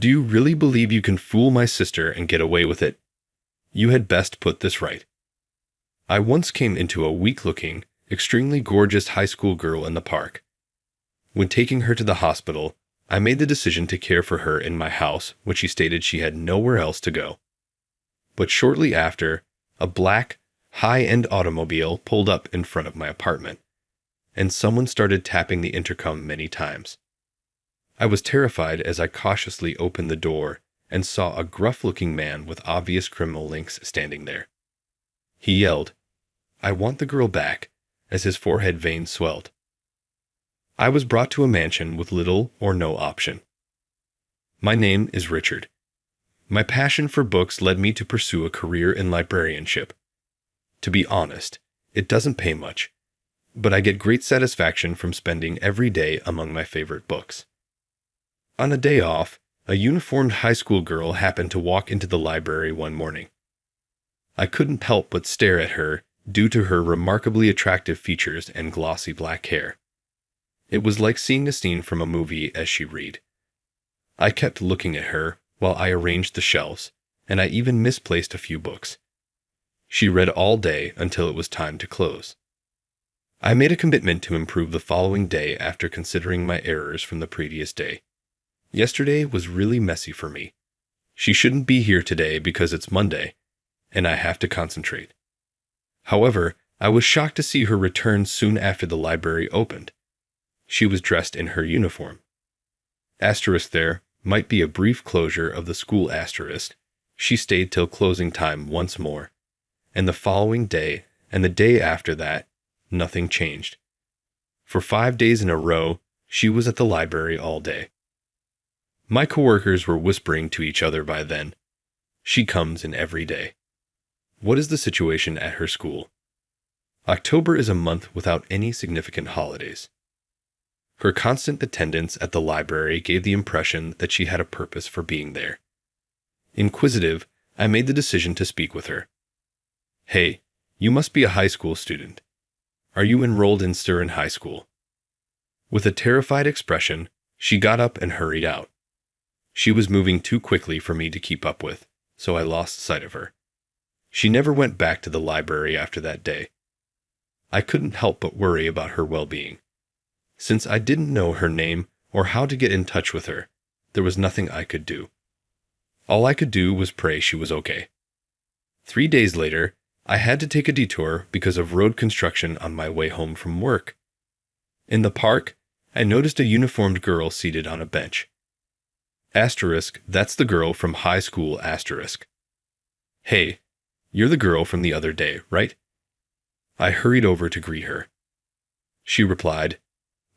Do you really believe you can fool my sister and get away with it? You had best put this right. I once came into a weak-looking, extremely gorgeous high school girl in the park. When taking her to the hospital, I made the decision to care for her in my house when she stated she had nowhere else to go. But shortly after, a black, high-end automobile pulled up in front of my apartment, and someone started tapping the intercom many times. I was terrified as I cautiously opened the door and saw a gruff-looking man with obvious criminal links standing there. He yelled, "I want the girl back," as his forehead veins swelled. I was brought to a mansion with little or no option. My name is Richard. My passion for books led me to pursue a career in librarianship. To be honest, it doesn't pay much, but I get great satisfaction from spending every day among my favorite books. On a day off, a uniformed high school girl happened to walk into the library one morning. I couldn't help but stare at her due to her remarkably attractive features and glossy black hair. It was like seeing a scene from a movie as she read. I kept looking at her while I arranged the shelves, and I even misplaced a few books. She read all day until it was time to close. I made a commitment to improve the following day after considering my errors from the previous day. Yesterday was really messy for me. She shouldn't be here today because it's Monday, and I have to concentrate. However, I was shocked to see her return soon after the library opened. She was dressed in her uniform. Asterisk there might be a brief closure of the school asterisk. She stayed till closing time once more, and the following day and the day after that, nothing changed. For 5 days in a row, she was at the library all day. My coworkers were whispering to each other by then. She comes in every day. What is the situation at her school? October is a month without any significant holidays. Her constant attendance at the library gave the impression that she had a purpose for being there. Inquisitive, I made the decision to speak with her. "Hey, you must be a high school student. Are you enrolled in Suitor High School?" With a terrified expression, she got up and hurried out. She was moving too quickly for me to keep up with, so I lost sight of her. She never went back to the library after that day. I couldn't help but worry about her well-being. Since I didn't know her name or how to get in touch with her, there was nothing I could do. All I could do was pray she was okay. 3 days later, I had to take a detour because of road construction on my way home from work. In the park, I noticed a uniformed girl seated on a bench. Asterisk, that's the girl from high school asterisk. "Hey, you're the girl from the other day, right?" I hurried over to greet her. She replied,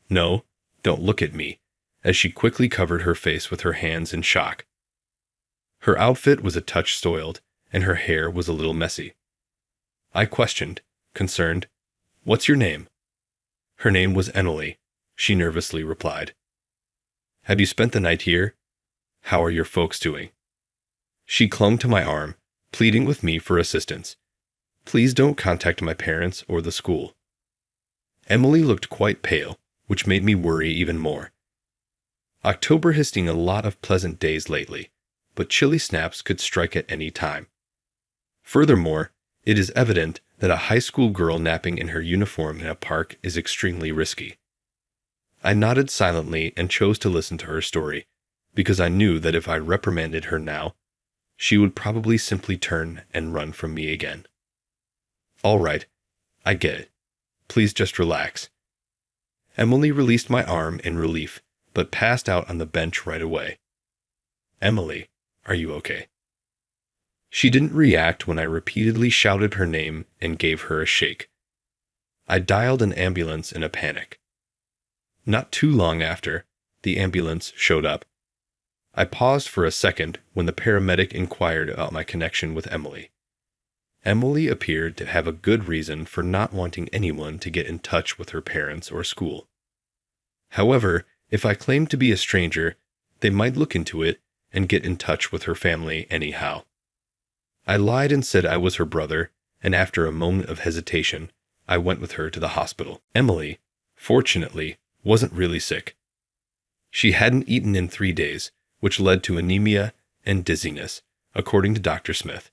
"No, don't look at me," as she quickly covered her face with her hands in shock. Her outfit was a touch soiled, and her hair was a little messy. I questioned, concerned, "What's your name?" Her name was Emily, she nervously replied. "Have you spent the night here? How are your folks doing?" She clung to my arm, pleading with me for assistance. "Please don't contact my parents or the school." Emily looked quite pale, which made me worry even more. October has seen a lot of pleasant days lately, but chilly snaps could strike at any time. Furthermore, it is evident that a high school girl napping in her uniform in a park is extremely risky. I nodded silently and chose to listen to her story, because I knew that if I reprimanded her now, she would probably simply turn and run from me again. "All right, I get it. Please just relax." Emily released my arm in relief, but passed out on the bench right away. "Emily, are you okay?" She didn't react when I repeatedly shouted her name and gave her a shake. I dialed an ambulance in a panic. Not too long after, the ambulance showed up. I paused for a second when the paramedic inquired about my connection with Emily. Emily appeared to have a good reason for not wanting anyone to get in touch with her parents or school. However, if I claimed to be a stranger, they might look into it and get in touch with her family anyhow. I lied and said I was her brother, and after a moment of hesitation, I went with her to the hospital. Emily, fortunately, wasn't really sick. She hadn't eaten in 3 days, which led to anemia and dizziness, according to Dr. Smith.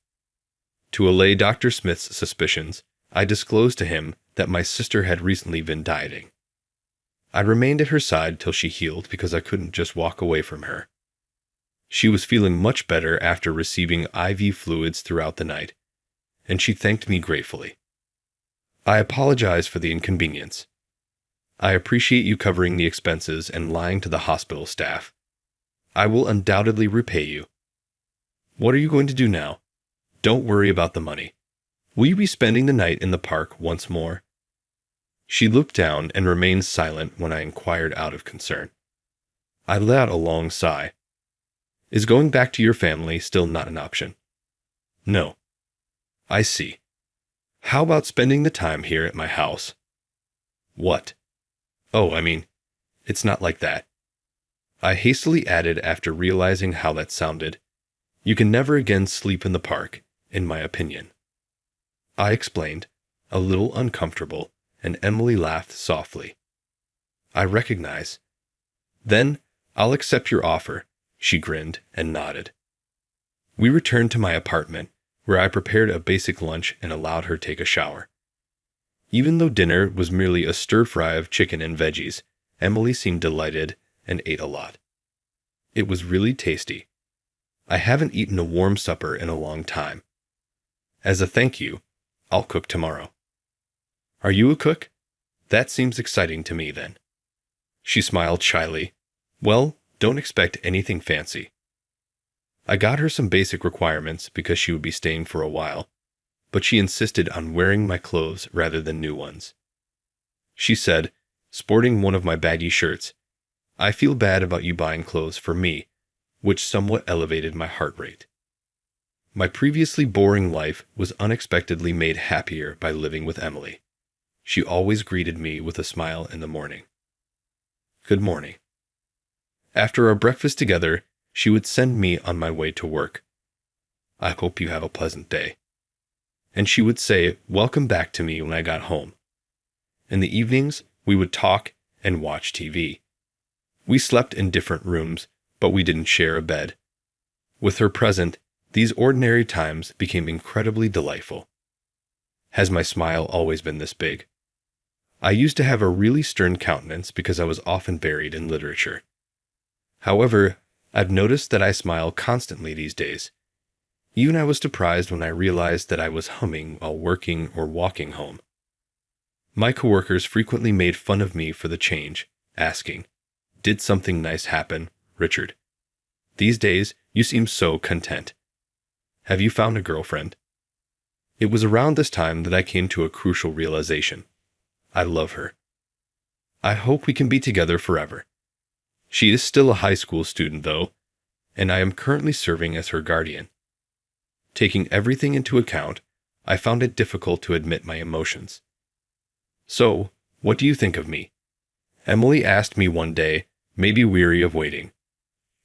To allay Dr. Smith's suspicions, I disclosed to him that my sister had recently been dieting. I remained at her side till she healed because I couldn't just walk away from her. She was feeling much better after receiving IV fluids throughout the night, and she thanked me gratefully. I apologize for the inconvenience. I appreciate you covering the expenses and lying to the hospital staff. I will undoubtedly repay you. What are you going to do now? Don't worry about the money. Will you be spending the night in the park once more? She looked down and remained silent when I inquired out of concern. I let out a long sigh. Is going back to your family still not an option? No. I see. How about spending the time here at my house? What? Oh, it's not like that. I hastily added after realizing how that sounded. You can never again sleep in the park, in my opinion. I explained, a little uncomfortable, and Emily laughed softly. I recognize. Then, I'll accept your offer, she grinned and nodded. We returned to my apartment, where I prepared a basic lunch and allowed her take a shower. Even though dinner was merely a stir-fry of chicken and veggies, Emily seemed delighted and ate a lot. It was really tasty. I haven't eaten a warm supper in a long time. As a thank you, I'll cook tomorrow. Are you a cook? That seems exciting to me then. She smiled shyly. Well, don't expect anything fancy. I got her some basic requirements because she would be staying for a while, but she insisted on wearing my clothes rather than new ones. She said, sporting one of my baggy shirts, I feel bad about you buying clothes for me, which somewhat elevated my heart rate. My previously boring life was unexpectedly made happier by living with Emily. She always greeted me with a smile in the morning. Good morning. After our breakfast together, she would send me on my way to work. I hope you have a pleasant day. And she would say, welcome back to me when I got home. In the evenings, we would talk and watch TV. We slept in different rooms, but we didn't share a bed. With her present, these ordinary times became incredibly delightful. Has my smile always been this big? I used to have a really stern countenance because I was often buried in literature. However, I've noticed that I smile constantly these days. Even I was surprised when I realized that I was humming while working or walking home. My coworkers frequently made fun of me for the change, asking, did something nice happen, Richard? These days, you seem so content. Have you found a girlfriend? It was around this time that I came to a crucial realization. I love her. I hope we can be together forever. She is still a high school student, though, and I am currently serving as her guardian. Taking everything into account, I found it difficult to admit my emotions. So, what do you think of me? Emily asked me one day, maybe weary of waiting.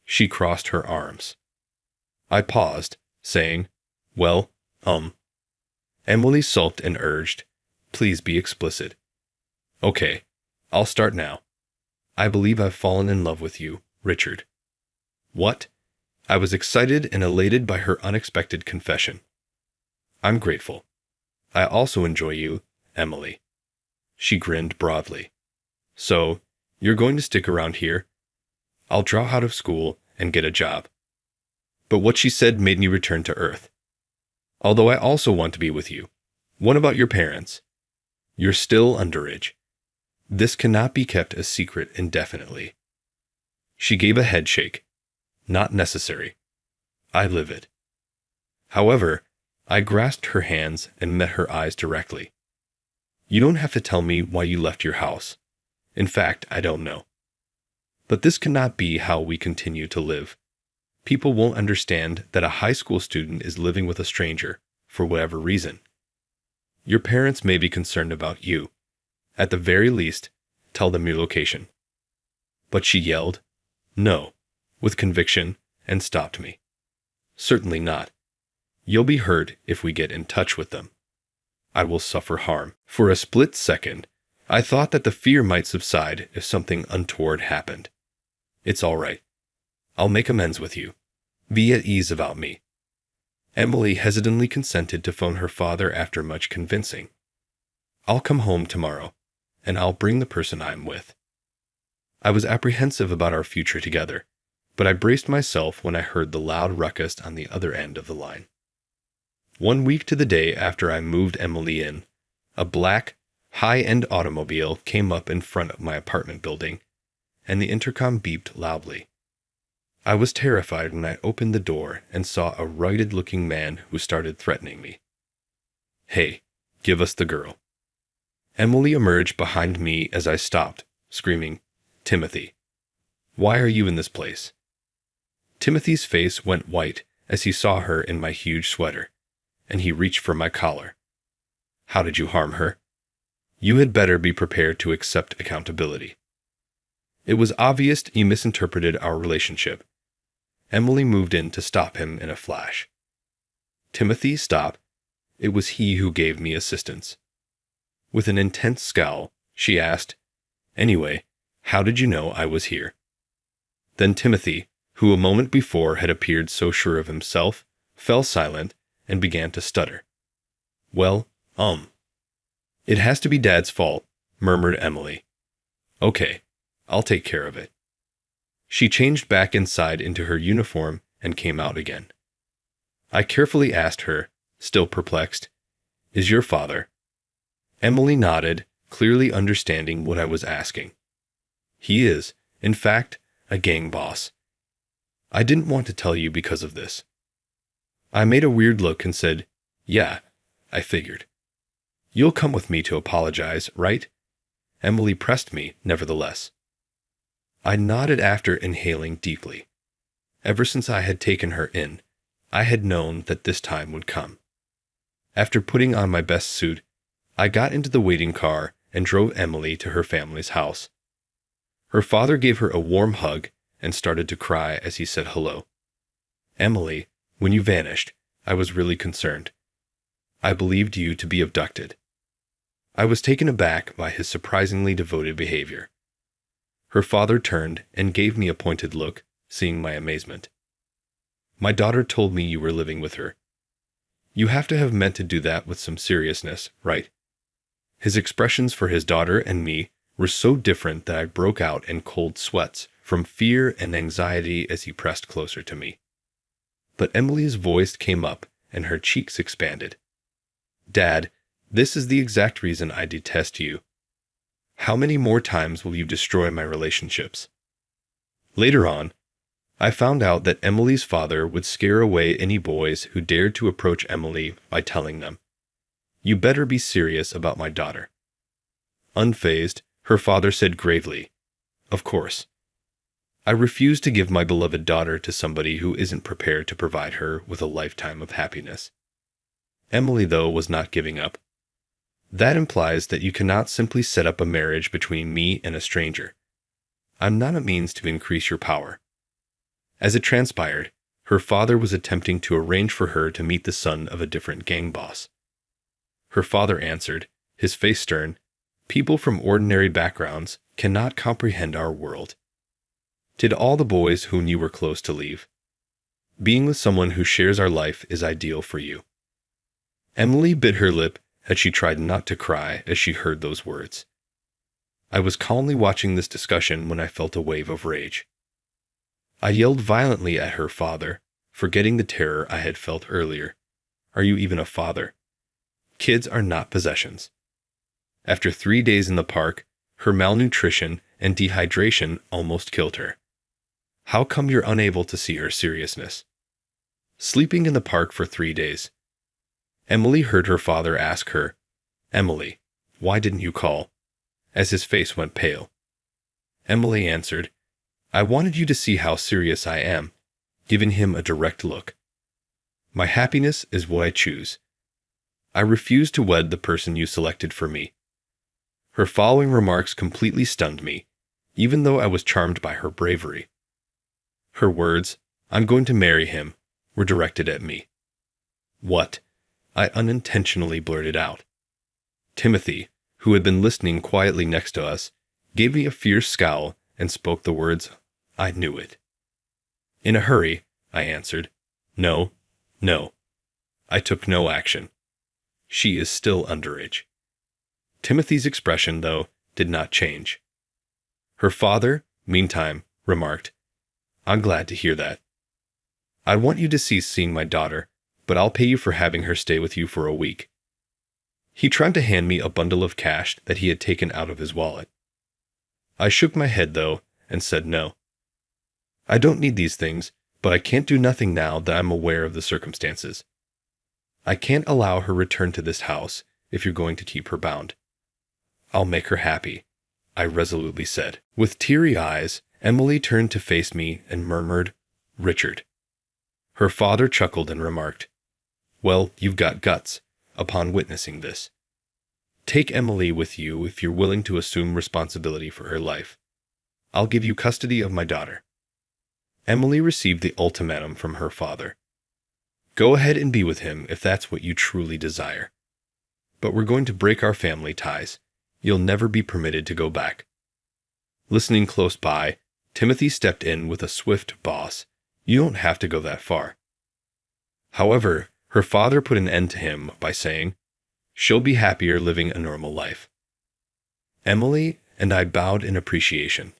She crossed her arms. I paused, saying, well, Emily sulked and urged, please be explicit. Okay, I'll start now. I believe I've fallen in love with you, Richard. What? I was excited and elated by her unexpected confession. I'm grateful. I also enjoy you, Emily. She grinned broadly. So, you're going to stick around here? I'll drop out of school and get a job. But what she said made me return to earth. Although I also want to be with you. What about your parents? You're still underage. This cannot be kept a secret indefinitely. She gave a head shake. Not necessary. I live it. However, I grasped her hands and met her eyes directly. You don't have to tell me why you left your house. In fact, I don't know. But this cannot be how we continue to live. People won't understand that a high school student is living with a stranger, for whatever reason. Your parents may be concerned about you. At the very least, tell them your location. But she yelled, no, with conviction, and stopped me. Certainly not. You'll be hurt if we get in touch with them. I will suffer harm. For a split second, I thought that the fear might subside if something untoward happened. It's all right. I'll make amends with you. Be at ease about me." Emily hesitantly consented to phone her father after much convincing. "I'll come home tomorrow, and I'll bring the person I'm with." I was apprehensive about our future together, but I braced myself when I heard the loud ruckus on the other end of the line. 1 week to the day after I moved Emily in, a black, high-end automobile came up in front of my apartment building, and the intercom beeped loudly. I was terrified when I opened the door and saw a rugged-looking man who started threatening me. "Hey, give us the girl." Emily emerged behind me as I stopped, screaming, "Timothy, why are you in this place?" Timothy's face went white as he saw her in my huge sweater, and he reached for my collar. "How did you harm her? You had better be prepared to accept accountability." It was obvious he misinterpreted our relationship. Emily moved in to stop him in a flash. "Timothy, stop." It was he who gave me assistance. With an intense scowl, she asked, "Anyway, how did you know I was here?" Then Timothy, who a moment before had appeared so sure of himself, fell silent and began to stutter. "Well, it has to be Dad's fault," murmured Emily. "Okay, I'll take care of it." She changed back inside into her uniform and came out again. I carefully asked her, still perplexed, "Is your father?" Emily nodded, clearly understanding what I was asking. "He is, in fact, a gang boss. I didn't want to tell you because of this." I made a weird look and said, "Yeah, I figured." "You'll come with me to apologize, right?" Emily pressed me, nevertheless. I nodded after inhaling deeply. Ever since I had taken her in, I had known that this time would come. After putting on my best suit, I got into the waiting car and drove Emily to her family's house. Her father gave her a warm hug and started to cry as he said hello. "Emily, when you vanished, I was really concerned. I believed you to be abducted." I was taken aback by his surprisingly devoted behavior. Her father turned and gave me a pointed look, seeing my amazement. "My daughter told me you were living with her. You have to have meant to do that with some seriousness, right?" His expressions for his daughter and me were so different that I broke out in cold sweats from fear and anxiety as he pressed closer to me. But Emily's voice came up and her cheeks expanded. "Dad, this is the exact reason I detest you. How many more times will you destroy my relationships?" Later on, I found out that Emily's father would scare away any boys who dared to approach Emily by telling them, "You better be serious about my daughter." Unfazed, her father said gravely, "Of course. I refuse to give my beloved daughter to somebody who isn't prepared to provide her with a lifetime of happiness." Emily, though, was not giving up. "That implies that you cannot simply set up a marriage between me and a stranger. I'm not a means to increase your power." As it transpired, her father was attempting to arrange for her to meet the son of a different gang boss. Her father answered, his face stern, "People from ordinary backgrounds cannot comprehend our world. Did all the boys whom you were close to leave? Being with someone who shares our life is ideal for you." Emily bit her lip as she tried not to cry as she heard those words. I was calmly watching this discussion when I felt a wave of rage. I yelled violently at her father, forgetting the terror I had felt earlier. "Are you even a father? Kids are not possessions." After 3 days in the park, her malnutrition and dehydration almost killed her. How come you're unable to see her seriousness? Sleeping in the park for 3 days. Emily heard her father ask her, "Emily, why didn't you call?" as his face went pale. Emily answered, "I wanted you to see how serious I am," giving him a direct look. "My happiness is what I choose. I refuse to wed the person you selected for me." Her following remarks completely stunned me, even though I was charmed by her bravery. Her words, "I'm going to marry him," were directed at me. "What?" I unintentionally blurted out. Timothy, who had been listening quietly next to us, gave me a fierce scowl and spoke the words, "I knew it." In a hurry, I answered. No, no. I took no action. She is still underage. Timothy's expression, though, did not change. Her father, meantime, remarked, I'm glad to hear that. I want you to cease seeing my daughter, but I'll pay you for having her stay with you for a week. He tried to hand me a bundle of cash that he had taken out of his wallet. I shook my head, though, and said no. I don't need these things, but I can't do nothing now that I'm aware of the circumstances. I can't allow her return to this house if you're going to keep her bound. I'll make her happy, I resolutely said. With teary eyes, Emily turned to face me and murmured, Richard. Her father chuckled and remarked, Well, you've got guts, upon witnessing this. Take Emily with you if you're willing to assume responsibility for her life. I'll give you custody of my daughter. Emily received the ultimatum from her father. Go ahead and be with him if that's what you truly desire. But we're going to break our family ties. You'll never be permitted to go back. Listening close by, Timothy stepped in with a swift boss. You don't have to go that far. However, her father put an end to him by saying, She'll be happier living a normal life. Emily and I bowed in appreciation.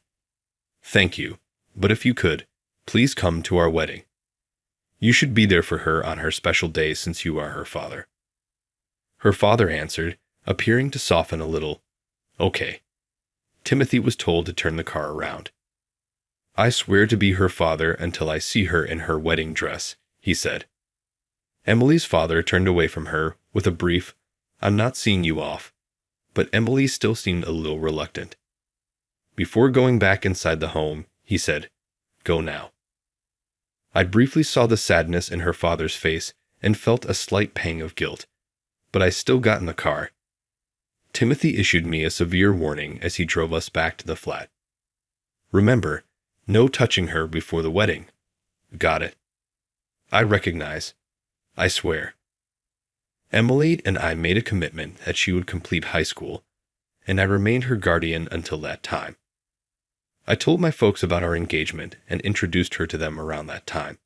Thank you, but if you could, please come to our wedding. You should be there for her on her special day since you are her father. Her father answered, appearing to soften a little, Okay. Timothy was told to turn the car around. I swear to be her father until I see her in her wedding dress, he said. Emily's father turned away from her with a brief, I'm not seeing you off, but Emily still seemed a little reluctant. Before going back inside the home, he said, Go now. I briefly saw the sadness in her father's face and felt a slight pang of guilt, but I still got in the car. Timothy issued me a severe warning as he drove us back to the flat. Remember, no touching her before the wedding. Got it? I recognize. I swear. Emily and I made a commitment that she would complete high school, and I remained her guardian until that time. I told my folks about our engagement and introduced her to them around that time.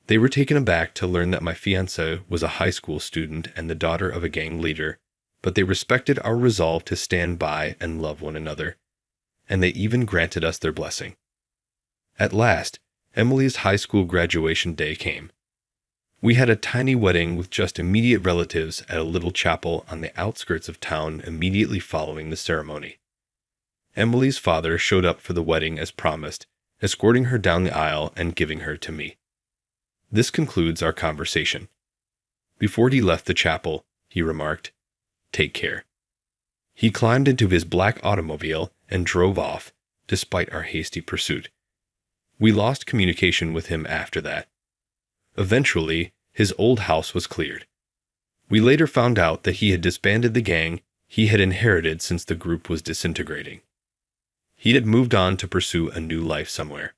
They were taken aback to learn that my fiancée was a high school student and the daughter of a gang leader, but they respected our resolve to stand by and love one another, and they even granted us their blessing. At last, Emily's high school graduation day came. We had a tiny wedding with just immediate relatives at a little chapel on the outskirts of town immediately following the ceremony. Emily's father showed up for the wedding as promised, escorting her down the aisle and giving her to me. This concludes our conversation. Before he left the chapel, he remarked, Take care. He climbed into his black automobile and drove off, despite our hasty pursuit. We lost communication with him after that. Eventually, his old house was cleared. We later found out that he had disbanded the gang he had inherited since the group was disintegrating. He had moved on to pursue a new life somewhere.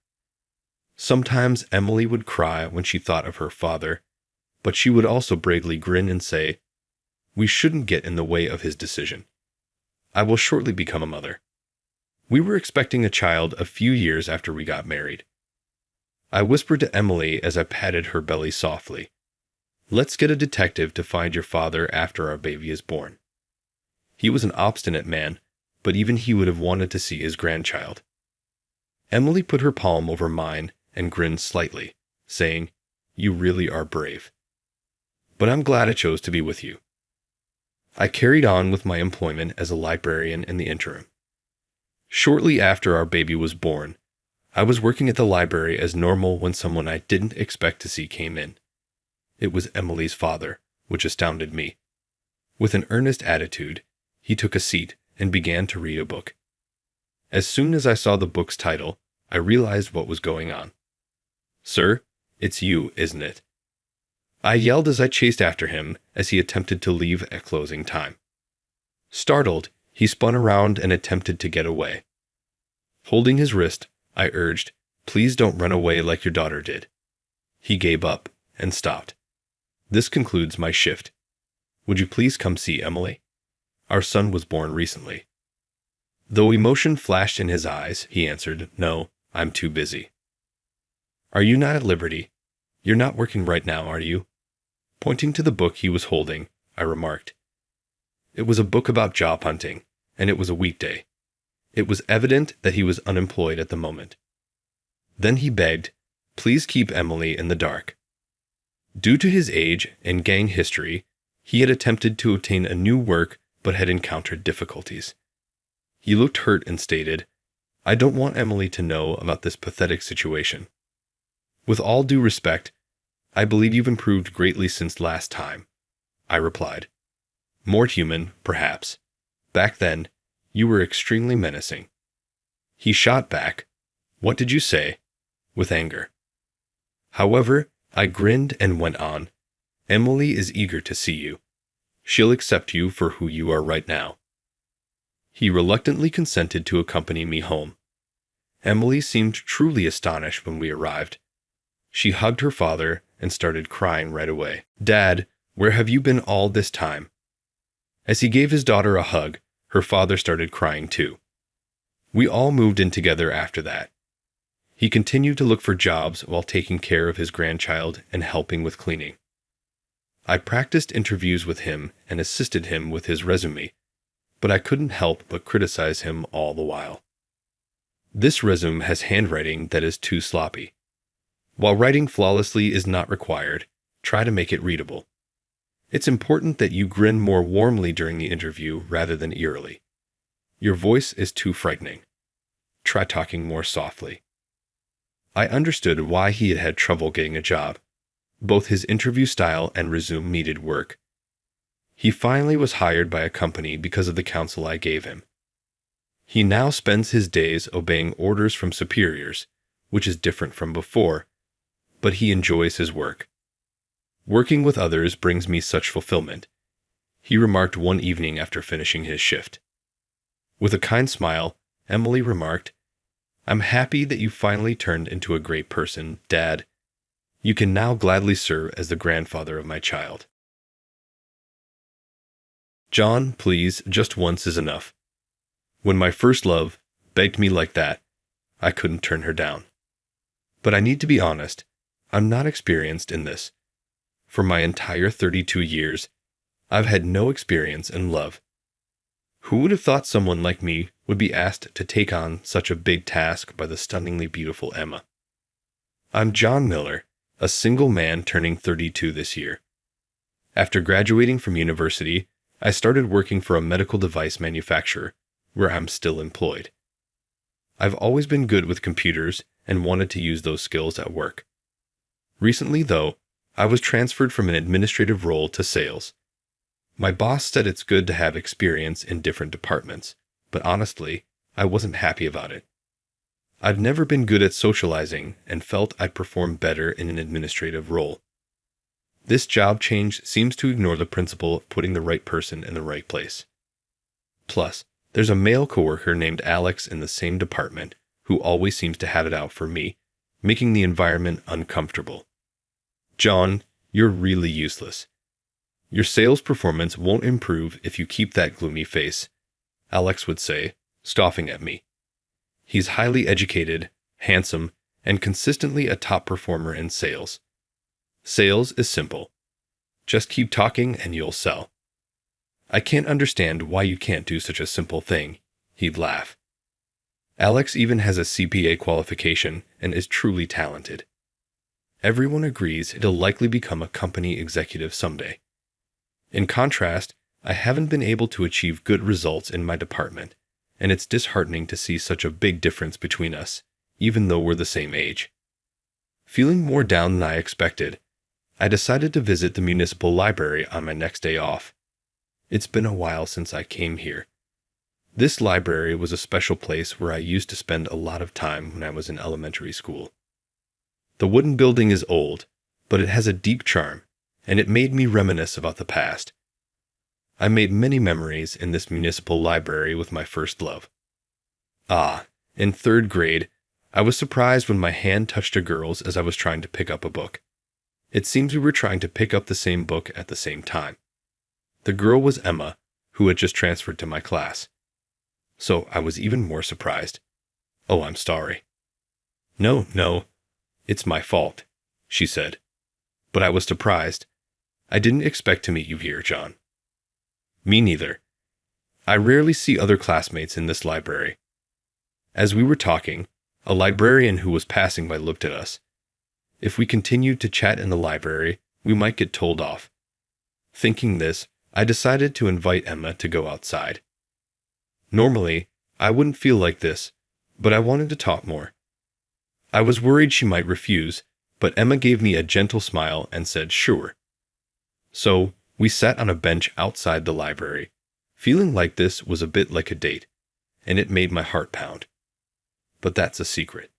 Sometimes Emily would cry when she thought of her father, but she would also bravely grin and say, We shouldn't get in the way of his decision. I will shortly become a mother. We were expecting a child a few years after we got married. I whispered to Emily as I patted her belly softly, Let's get a detective to find your father after our baby is born. He was an obstinate man, but even he would have wanted to see his grandchild. Emily put her palm over mine and grinned slightly, saying, You really are brave. But I'm glad I chose to be with you. I carried on with my employment as a librarian in the interim. Shortly after our baby was born, I was working at the library as normal when someone I didn't expect to see came in. It was Emily's father, which astounded me. With an earnest attitude, he took a seat and began to read a book. As soon as I saw the book's title, I realized what was going on. Sir, it's you, isn't it? I yelled as I chased after him as he attempted to leave at closing time. Startled, he spun around and attempted to get away. Holding his wrist, I urged, Please don't run away like your daughter did. He gave up and stopped. This concludes my shift. Would you please come see Emily? Our son was born recently. Though emotion flashed in his eyes, he answered, No, I'm too busy. Are you not at liberty? You're not working right now, are you? Pointing to the book he was holding, I remarked. It was a book about job hunting, and it was a weekday. It was evident that he was unemployed at the moment. Then he begged, please keep Emily in the dark. Due to his age and gang history, he had attempted to obtain a new work but had encountered difficulties. He looked hurt and stated, I don't want Emily to know about this pathetic situation. With all due respect, I believe you've improved greatly since last time, I replied. More human, perhaps. Back then, you were extremely menacing. He shot back, what did you say? With anger. However, I grinned and went on. Emily is eager to see you. She'll accept you for who you are right now. He reluctantly consented to accompany me home. Emily seemed truly astonished when we arrived. She hugged her father and started crying right away. Dad, where have you been all this time? As he gave his daughter a hug, her father started crying too. We all moved in together after that. He continued to look for jobs while taking care of his grandchild and helping with cleaning. I practiced interviews with him and assisted him with his resume, but I couldn't help but criticize him all the while. This resume has handwriting that is too sloppy. While writing flawlessly is not required, try to make it readable. It's important that you grin more warmly during the interview rather than eerily. Your voice is too frightening. Try talking more softly. I understood why he had had trouble getting a job. Both his interview style and resume needed work. He finally was hired by a company because of the counsel I gave him. He now spends his days obeying orders from superiors, which is different from before, but he enjoys his work. Working with others brings me such fulfillment, he remarked one evening after finishing his shift. With a kind smile, Emily remarked, I'm happy that you finally turned into a great person, Dad. You can now gladly serve as the grandfather of my child. John, please, just once is enough. When my first love begged me like that, I couldn't turn her down. But I need to be honest, I'm not experienced in this. For my entire 32 years, I've had no experience in love. Who would have thought someone like me would be asked to take on such a big task by the stunningly beautiful Emma? I'm John Miller, a single man turning 32 this year. After graduating from university, I started working for a medical device manufacturer, where I'm still employed. I've always been good with computers and wanted to use those skills at work. Recently, though, I was transferred from an administrative role to sales. My boss said it's good to have experience in different departments, but honestly, I wasn't happy about it. I've never been good at socializing and felt I'd perform better in an administrative role. This job change seems to ignore the principle of putting the right person in the right place. Plus, there's a male coworker named Alex in the same department who always seems to have it out for me, making the environment uncomfortable. John, you're really useless. Your sales performance won't improve if you keep that gloomy face, Alex would say, scoffing at me. He's highly educated, handsome, and consistently a top performer in sales. Sales is simple. Just keep talking and you'll sell. I can't understand why you can't do such a simple thing, he'd laugh. Alex even has a CPA qualification and is truly talented. Everyone agrees he'll likely become a company executive someday. In contrast, I haven't been able to achieve good results in my department, and it's disheartening to see such a big difference between us, even though we're the same age. Feeling more down than I expected, I decided to visit the municipal library on my next day off. It's been a while since I came here. This library was a special place where I used to spend a lot of time when I was in elementary school. The wooden building is old, but it has a deep charm, and it made me reminisce about the past. I made many memories in this municipal library with my first love. In 3rd grade, I was surprised when my hand touched a girl's as I was trying to pick up a book. It seems we were trying to pick up the same book at the same time. The girl was Emma, who had just transferred to my class. So I was even more surprised. Oh, I'm sorry. No. "It's my fault," she said. But I was surprised. "I didn't expect to meet you here, John." "Me neither. I rarely see other classmates in this library." As we were talking, a librarian who was passing by looked at us. If we continued to chat in the library, we might get told off. Thinking this, I decided to invite Emma to go outside. Normally, I wouldn't feel like this, but I wanted to talk more. I was worried she might refuse, but Emma gave me a gentle smile and said sure. So, we sat on a bench outside the library, feeling like this was a bit like a date, and it made my heart pound. But that's a secret.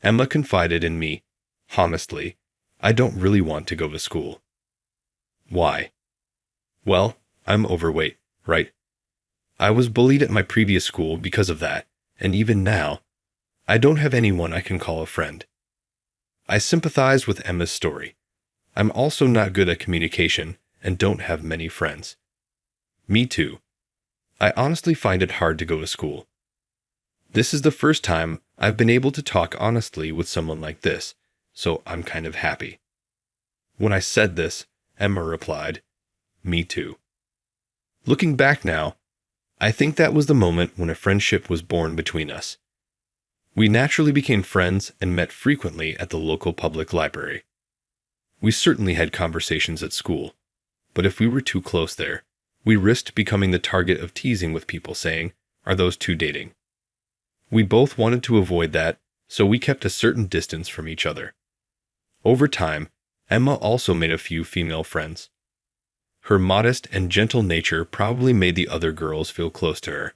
Emma confided in me, honestly, "I don't really want to go to school." "Why?" "Well, I'm overweight, right? I was bullied at my previous school because of that, and even now, I don't have anyone I can call a friend." I sympathized with Emma's story. I'm also not good at communication and don't have many friends. Me too. I honestly find it hard to go to school. This is the first time I've been able to talk honestly with someone like this, so I'm kind of happy. When I said this, Emma replied, "Me too." Looking back now, I think that was the moment when a friendship was born between us. We naturally became friends and met frequently at the local public library. We certainly had conversations at school, but if we were too close there, we risked becoming the target of teasing with people saying, "Are those two dating?" We both wanted to avoid that, so we kept a certain distance from each other. Over time, Emma also made a few female friends. Her modest and gentle nature probably made the other girls feel close to her.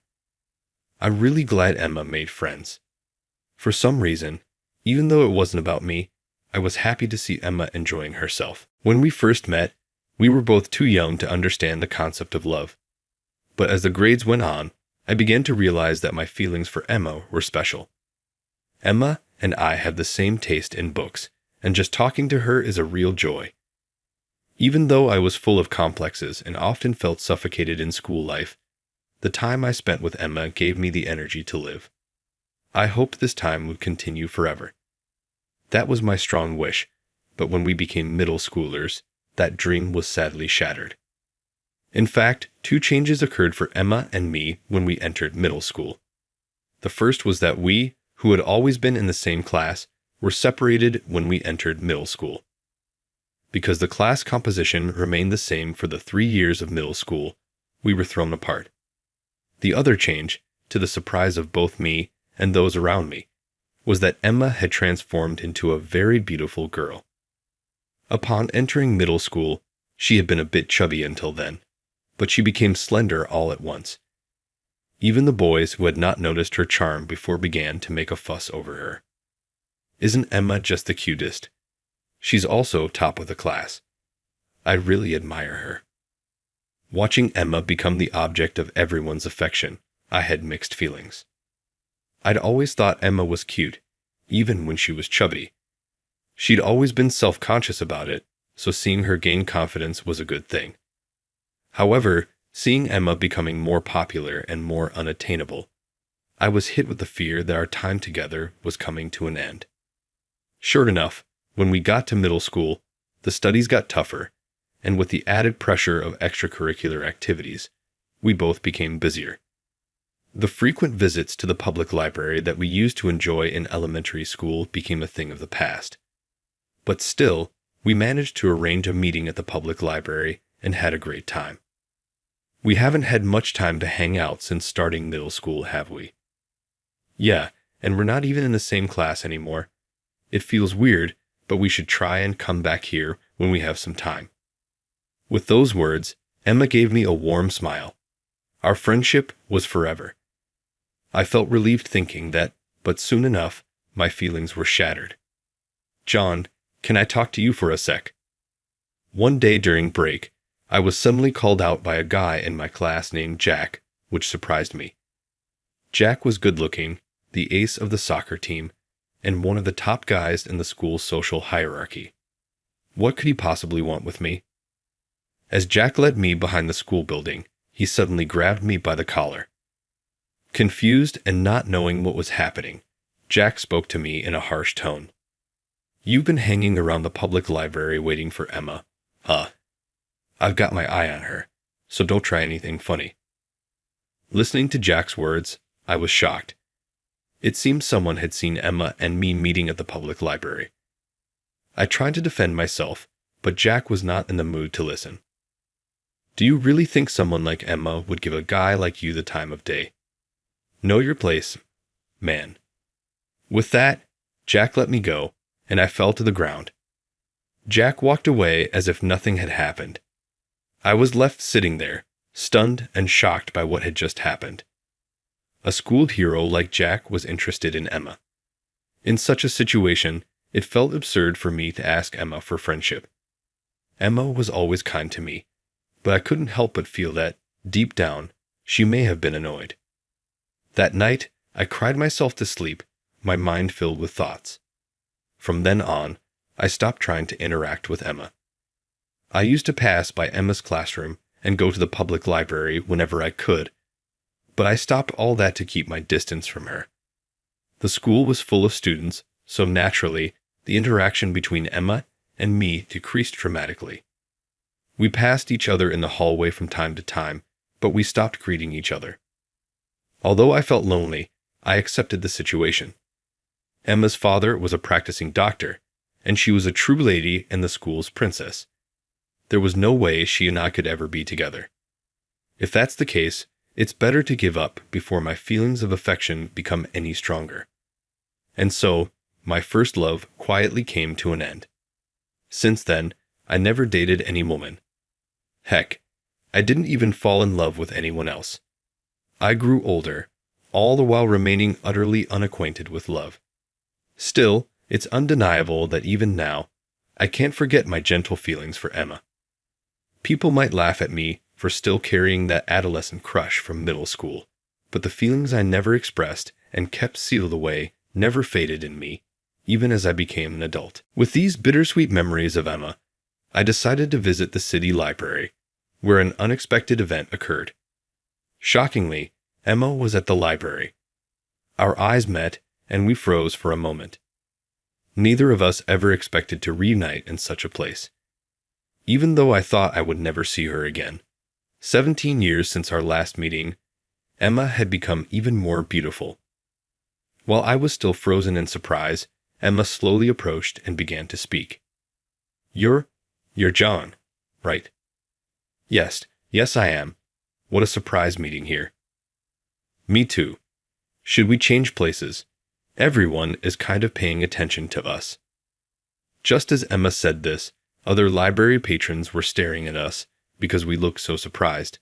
I'm really glad Emma made friends. For some reason, even though it wasn't about me, I was happy to see Emma enjoying herself. When we first met, we were both too young to understand the concept of love. But as the grades went on, I began to realize that my feelings for Emma were special. Emma and I have the same taste in books, and just talking to her is a real joy. Even though I was full of complexes and often felt suffocated in school life, the time I spent with Emma gave me the energy to live. I hoped this time would continue forever. That was my strong wish, but when we became middle schoolers, that dream was sadly shattered. In fact, two changes occurred for Emma and me when we entered middle school. The first was that we, who had always been in the same class, were separated when we entered middle school. Because the class composition remained the same for the 3 years of middle school, we were thrown apart. The other change, to the surprise of both me and those around me, was that Emma had transformed into a very beautiful girl. Upon entering middle school, she had been a bit chubby until then, but she became slender all at once. Even the boys who had not noticed her charm before began to make a fuss over her. Isn't Emma just the cutest? She's also top of the class. I really admire her. Watching Emma become the object of everyone's affection, I had mixed feelings. I'd always thought Emma was cute, even when she was chubby. She'd always been self-conscious about it, so seeing her gain confidence was a good thing. However, seeing Emma becoming more popular and more unattainable, I was hit with the fear that our time together was coming to an end. Sure enough, when we got to middle school, the studies got tougher, and with the added pressure of extracurricular activities, we both became busier. The frequent visits to the public library that we used to enjoy in elementary school became a thing of the past. But still, we managed to arrange a meeting at the public library and had a great time. We haven't had much time to hang out since starting middle school, have we? Yeah, and we're not even in the same class anymore. It feels weird, but we should try and come back here when we have some time. With those words, Emma gave me a warm smile. Our friendship was forever. I felt relieved thinking that, but soon enough, my feelings were shattered. "John, can I talk to you for a sec?" One day during break, I was suddenly called out by a guy in my class named Jack, which surprised me. Jack was good-looking, the ace of the soccer team, and one of the top guys in the school's social hierarchy. What could he possibly want with me? As Jack led me behind the school building, he suddenly grabbed me by the collar. Confused and not knowing what was happening, Jack spoke to me in a harsh tone. You've been hanging around the public library waiting for Emma. Huh. I've got my eye on her, so don't try anything funny. Listening to Jack's words, I was shocked. It seemed someone had seen Emma and me meeting at the public library. I tried to defend myself, but Jack was not in the mood to listen. Do you really think someone like Emma would give a guy like you the time of day? Know your place, man. With that, Jack let me go, and I fell to the ground. Jack walked away as if nothing had happened. I was left sitting there, stunned and shocked by what had just happened. A schooled hero like Jack was interested in Emma. In such a situation, it felt absurd for me to ask Emma for friendship. Emma was always kind to me, but I couldn't help but feel that, deep down, she may have been annoyed. That night, I cried myself to sleep, my mind filled with thoughts. From then on, I stopped trying to interact with Emma. I used to pass by Emma's classroom and go to the public library whenever I could, but I stopped all that to keep my distance from her. The school was full of students, so naturally, the interaction between Emma and me decreased dramatically. We passed each other in the hallway from time to time, but we stopped greeting each other. Although I felt lonely, I accepted the situation. Emma's father was a practicing doctor, and she was a true lady and the school's princess. There was no way she and I could ever be together. If that's the case, it's better to give up before my feelings of affection become any stronger. And so, my first love quietly came to an end. Since then, I never dated any woman. Heck, I didn't even fall in love with anyone else. I grew older, all the while remaining utterly unacquainted with love. Still, it's undeniable that even now, I can't forget my gentle feelings for Emma. People might laugh at me for still carrying that adolescent crush from middle school, but the feelings I never expressed and kept sealed away never faded in me, even as I became an adult. With these bittersweet memories of Emma, I decided to visit the city library, where an unexpected event occurred. Shockingly, Emma was at the library. Our eyes met, and we froze for a moment. Neither of us ever expected to reunite in such a place. Even though I thought I would never see her again. 17 years since our last meeting, Emma had become even more beautiful. While I was still frozen in surprise, Emma slowly approached and began to speak. You're John, right? Yes, I am. What a surprise meeting here. Me too. Should we change places? Everyone is kind of paying attention to us. Just as Emma said this, other library patrons were staring at us because we looked so surprised.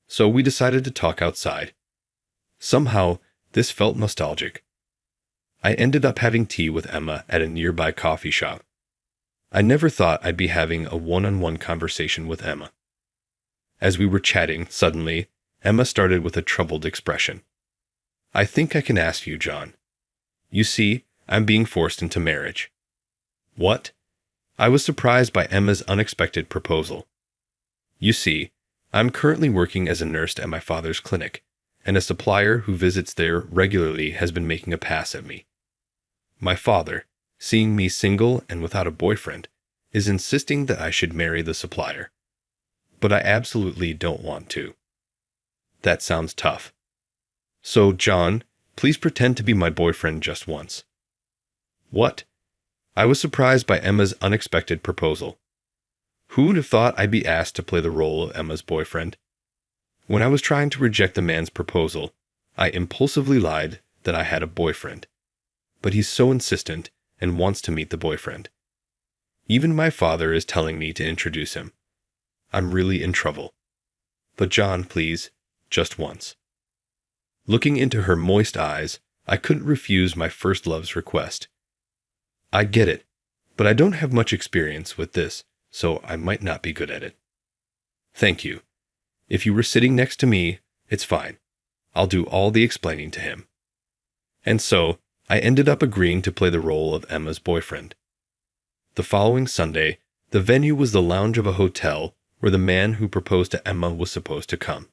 So we decided to talk outside. Somehow, this felt nostalgic. I ended up having tea with Emma at a nearby coffee shop. I never thought I'd be having a one-on-one conversation with Emma. As we were chatting, suddenly, Emma started with a troubled expression. I think I can ask you, John. You see, I'm being forced into marriage. What? I was surprised by Emma's unexpected proposal. You see, I'm currently working as a nurse at my father's clinic, and a supplier who visits there regularly has been making a pass at me. My father, seeing me single and without a boyfriend, is insisting that I should marry the supplier. But I absolutely don't want to. That sounds tough. So, John, please pretend to be my boyfriend just once. What? I was surprised by Emma's unexpected proposal. Who would have thought I'd be asked to play the role of Emma's boyfriend? When I was trying to reject the man's proposal, I impulsively lied that I had a boyfriend. But he's so insistent and wants to meet the boyfriend. Even my father is telling me to introduce him. I'm really in trouble. But John, please, just once. Looking into her moist eyes, I couldn't refuse my first love's request. I get it, but I don't have much experience with this, so I might not be good at it. Thank you. If you were sitting next to me, it's fine. I'll do all the explaining to him. And so, I ended up agreeing to play the role of Emma's boyfriend. The following Sunday, the venue was the lounge of a hotel where the man who proposed to Emma was supposed to come.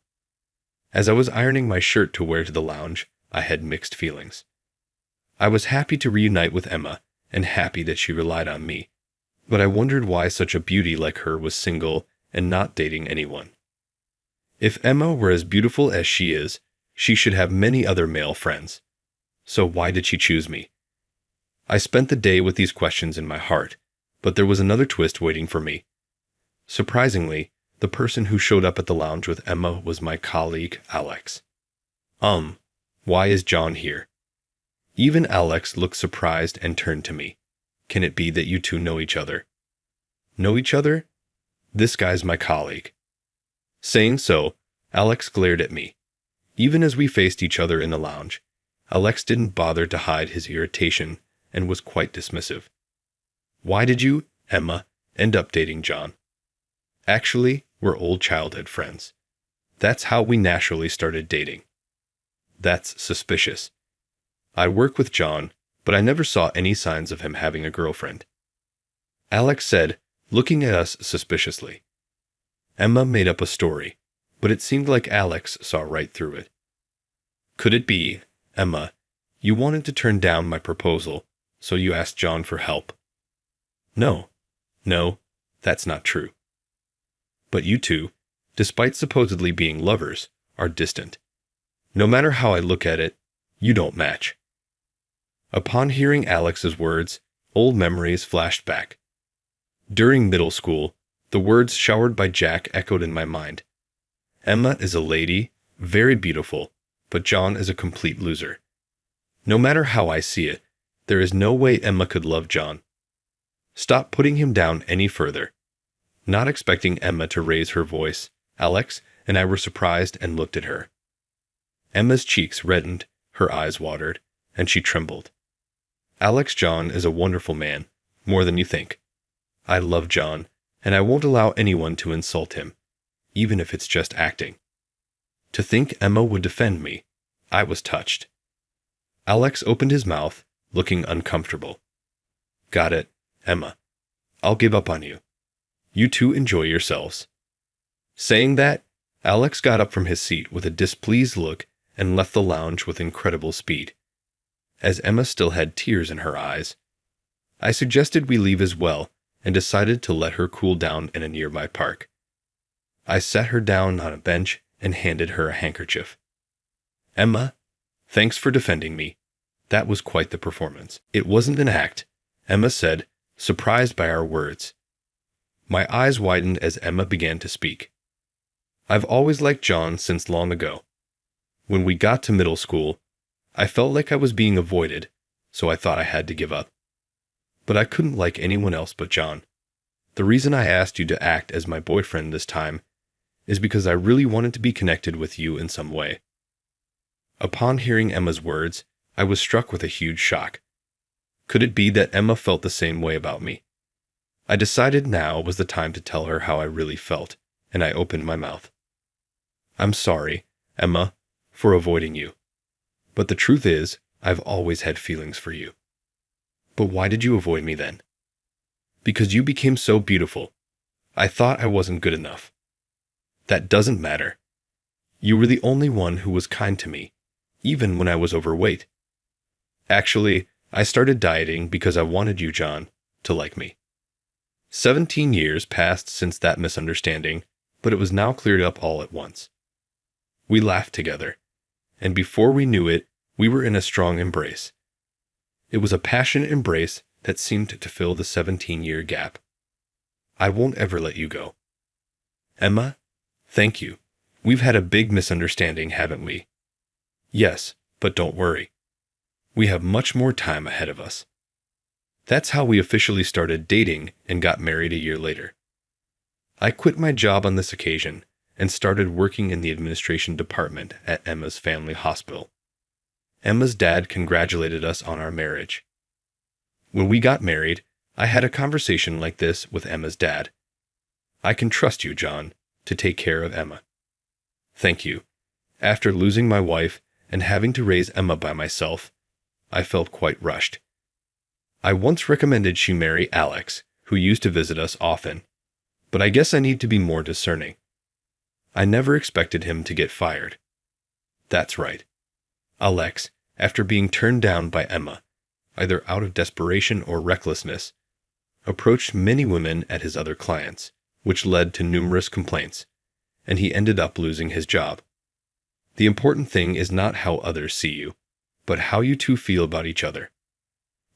As I was ironing my shirt to wear to the lounge, I had mixed feelings. I was happy to reunite with Emma and happy that she relied on me. But I wondered why such a beauty like her was single and not dating anyone. If Emma were as beautiful as she is, she should have many other male friends. So why did she choose me? I spent the day with these questions in my heart, but there was another twist waiting for me. Surprisingly, the person who showed up at the lounge with Emma was my colleague, Alex. Why is John here? Even Alex looked surprised and turned to me. Can it be that you two know each other? Know each other? This guy's my colleague. Saying so, Alex glared at me. Even as we faced each other in the lounge, Alex didn't bother to hide his irritation and was quite dismissive. Why did you, Emma, end up dating John? Actually, we're old childhood friends. That's how we naturally started dating. That's suspicious. I work with John, but I never saw any signs of him having a girlfriend. Alex said, looking at us suspiciously. Emma made up a story, but it seemed like Alex saw right through it. Could it be, Emma, you wanted to turn down my proposal, so you asked John for help? No, that's not true. But you two, despite supposedly being lovers, are distant. No matter how I look at it, you don't match. Upon hearing Alex's words, old memories flashed back. During middle school, the words showered by Jack echoed in my mind. Emma is a lady, very beautiful, but John is a complete loser. No matter how I see it, there is no way Emma could love John. Stop putting him down any further. Not expecting Emma to raise her voice, Alex and I were surprised and looked at her. Emma's cheeks reddened, her eyes watered, and she trembled. Alex, John is a wonderful man, more than you think. I love John, and I won't allow anyone to insult him, even if it's just acting. To think Emma would defend me, I was touched. Alex opened his mouth, looking uncomfortable. Got it, Emma. I'll give up on you. You two enjoy yourselves. Saying that, Alex got up from his seat with a displeased look and left the lounge with incredible speed. As Emma still had tears in her eyes, I suggested we leave as well and decided to let her cool down in a nearby park. I sat her down on a bench and handed her a handkerchief. Emma, thanks for defending me. That was quite the performance. It wasn't an act, Emma said, surprised by our words. My eyes widened as Emma began to speak. I've always liked John since long ago. When we got to middle school, I felt like I was being avoided, so I thought I had to give up. But I couldn't like anyone else but John. The reason I asked you to act as my boyfriend this time is because I really wanted to be connected with you in some way. Upon hearing Emma's words, I was struck with a huge shock. Could it be that Emma felt the same way about me? I decided now was the time to tell her how I really felt, and I opened my mouth. I'm sorry, Emma, for avoiding you. But the truth is, I've always had feelings for you. But why did you avoid me then? Because you became so beautiful. I thought I wasn't good enough. That doesn't matter. You were the only one who was kind to me, even when I was overweight. Actually, I started dieting because I wanted you, John, to like me. 17 years passed since that misunderstanding, but it was now cleared up all at once. We laughed together, and before we knew it, we were in a strong embrace. It was a passionate embrace that seemed to fill the 17-year gap. I won't ever let you go. Emma, thank you. We've had a big misunderstanding, haven't we? Yes, but don't worry. We have much more time ahead of us. That's how we officially started dating and got married a year later. I quit my job on this occasion and started working in the administration department at Emma's family hospital. Emma's dad congratulated us on our marriage. When we got married, I had a conversation like this with Emma's dad. I can trust you, John, to take care of Emma. Thank you. After losing my wife and having to raise Emma by myself, I felt quite rushed. I once recommended she marry Alex, who used to visit us often, but I guess I need to be more discerning. I never expected him to get fired. That's right. Alex, after being turned down by Emma, either out of desperation or recklessness, approached many women at his other clients, which led to numerous complaints, and he ended up losing his job. The important thing is not how others see you, but how you two feel about each other.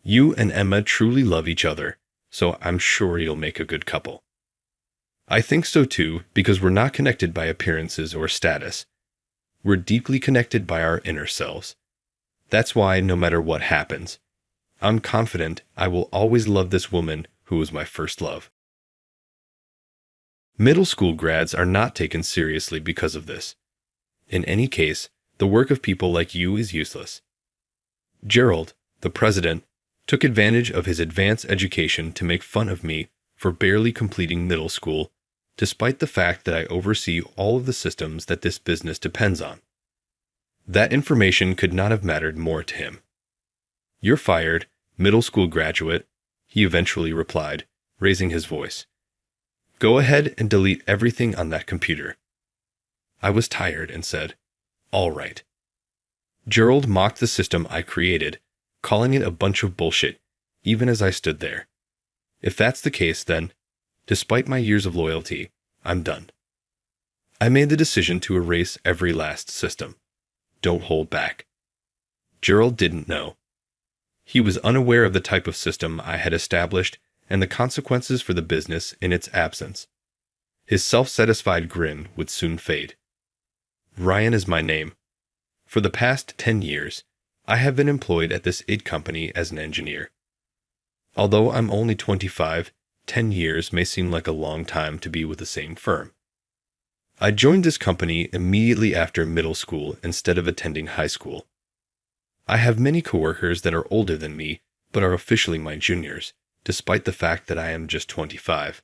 You and Emma truly love each other, so I'm sure you'll make a good couple. I think so too, because we're not connected by appearances or status. We're deeply connected by our inner selves. That's why, no matter what happens, I'm confident I will always love this woman who was my first love. Middle school grads are not taken seriously because of this. In any case, the work of people like you is useless. Gerald, the president, took advantage of his advanced education to make fun of me for barely completing middle school, despite the fact that I oversee all of the systems that this business depends on. That information could not have mattered more to him. "You're fired, middle school graduate," he eventually replied, raising his voice. "Go ahead and delete everything on that computer." I was tired and said, "All right." Gerald mocked the system I created, calling it a bunch of bullshit, even as I stood there. If that's the case, then, despite my years of loyalty, I'm done. I made the decision to erase every last system. Don't hold back. Gerald didn't know. He was unaware of the type of system I had established and the consequences for the business in its absence. His self-satisfied grin would soon fade. Ryan is my name. For the past 10 years, I have been employed at this id company as an engineer. Although I'm only 25, 10 years may seem like a long time to be with the same firm. I joined this company immediately after middle school instead of attending high school. I have many coworkers that are older than me, but are officially my juniors, despite the fact that I am just 25.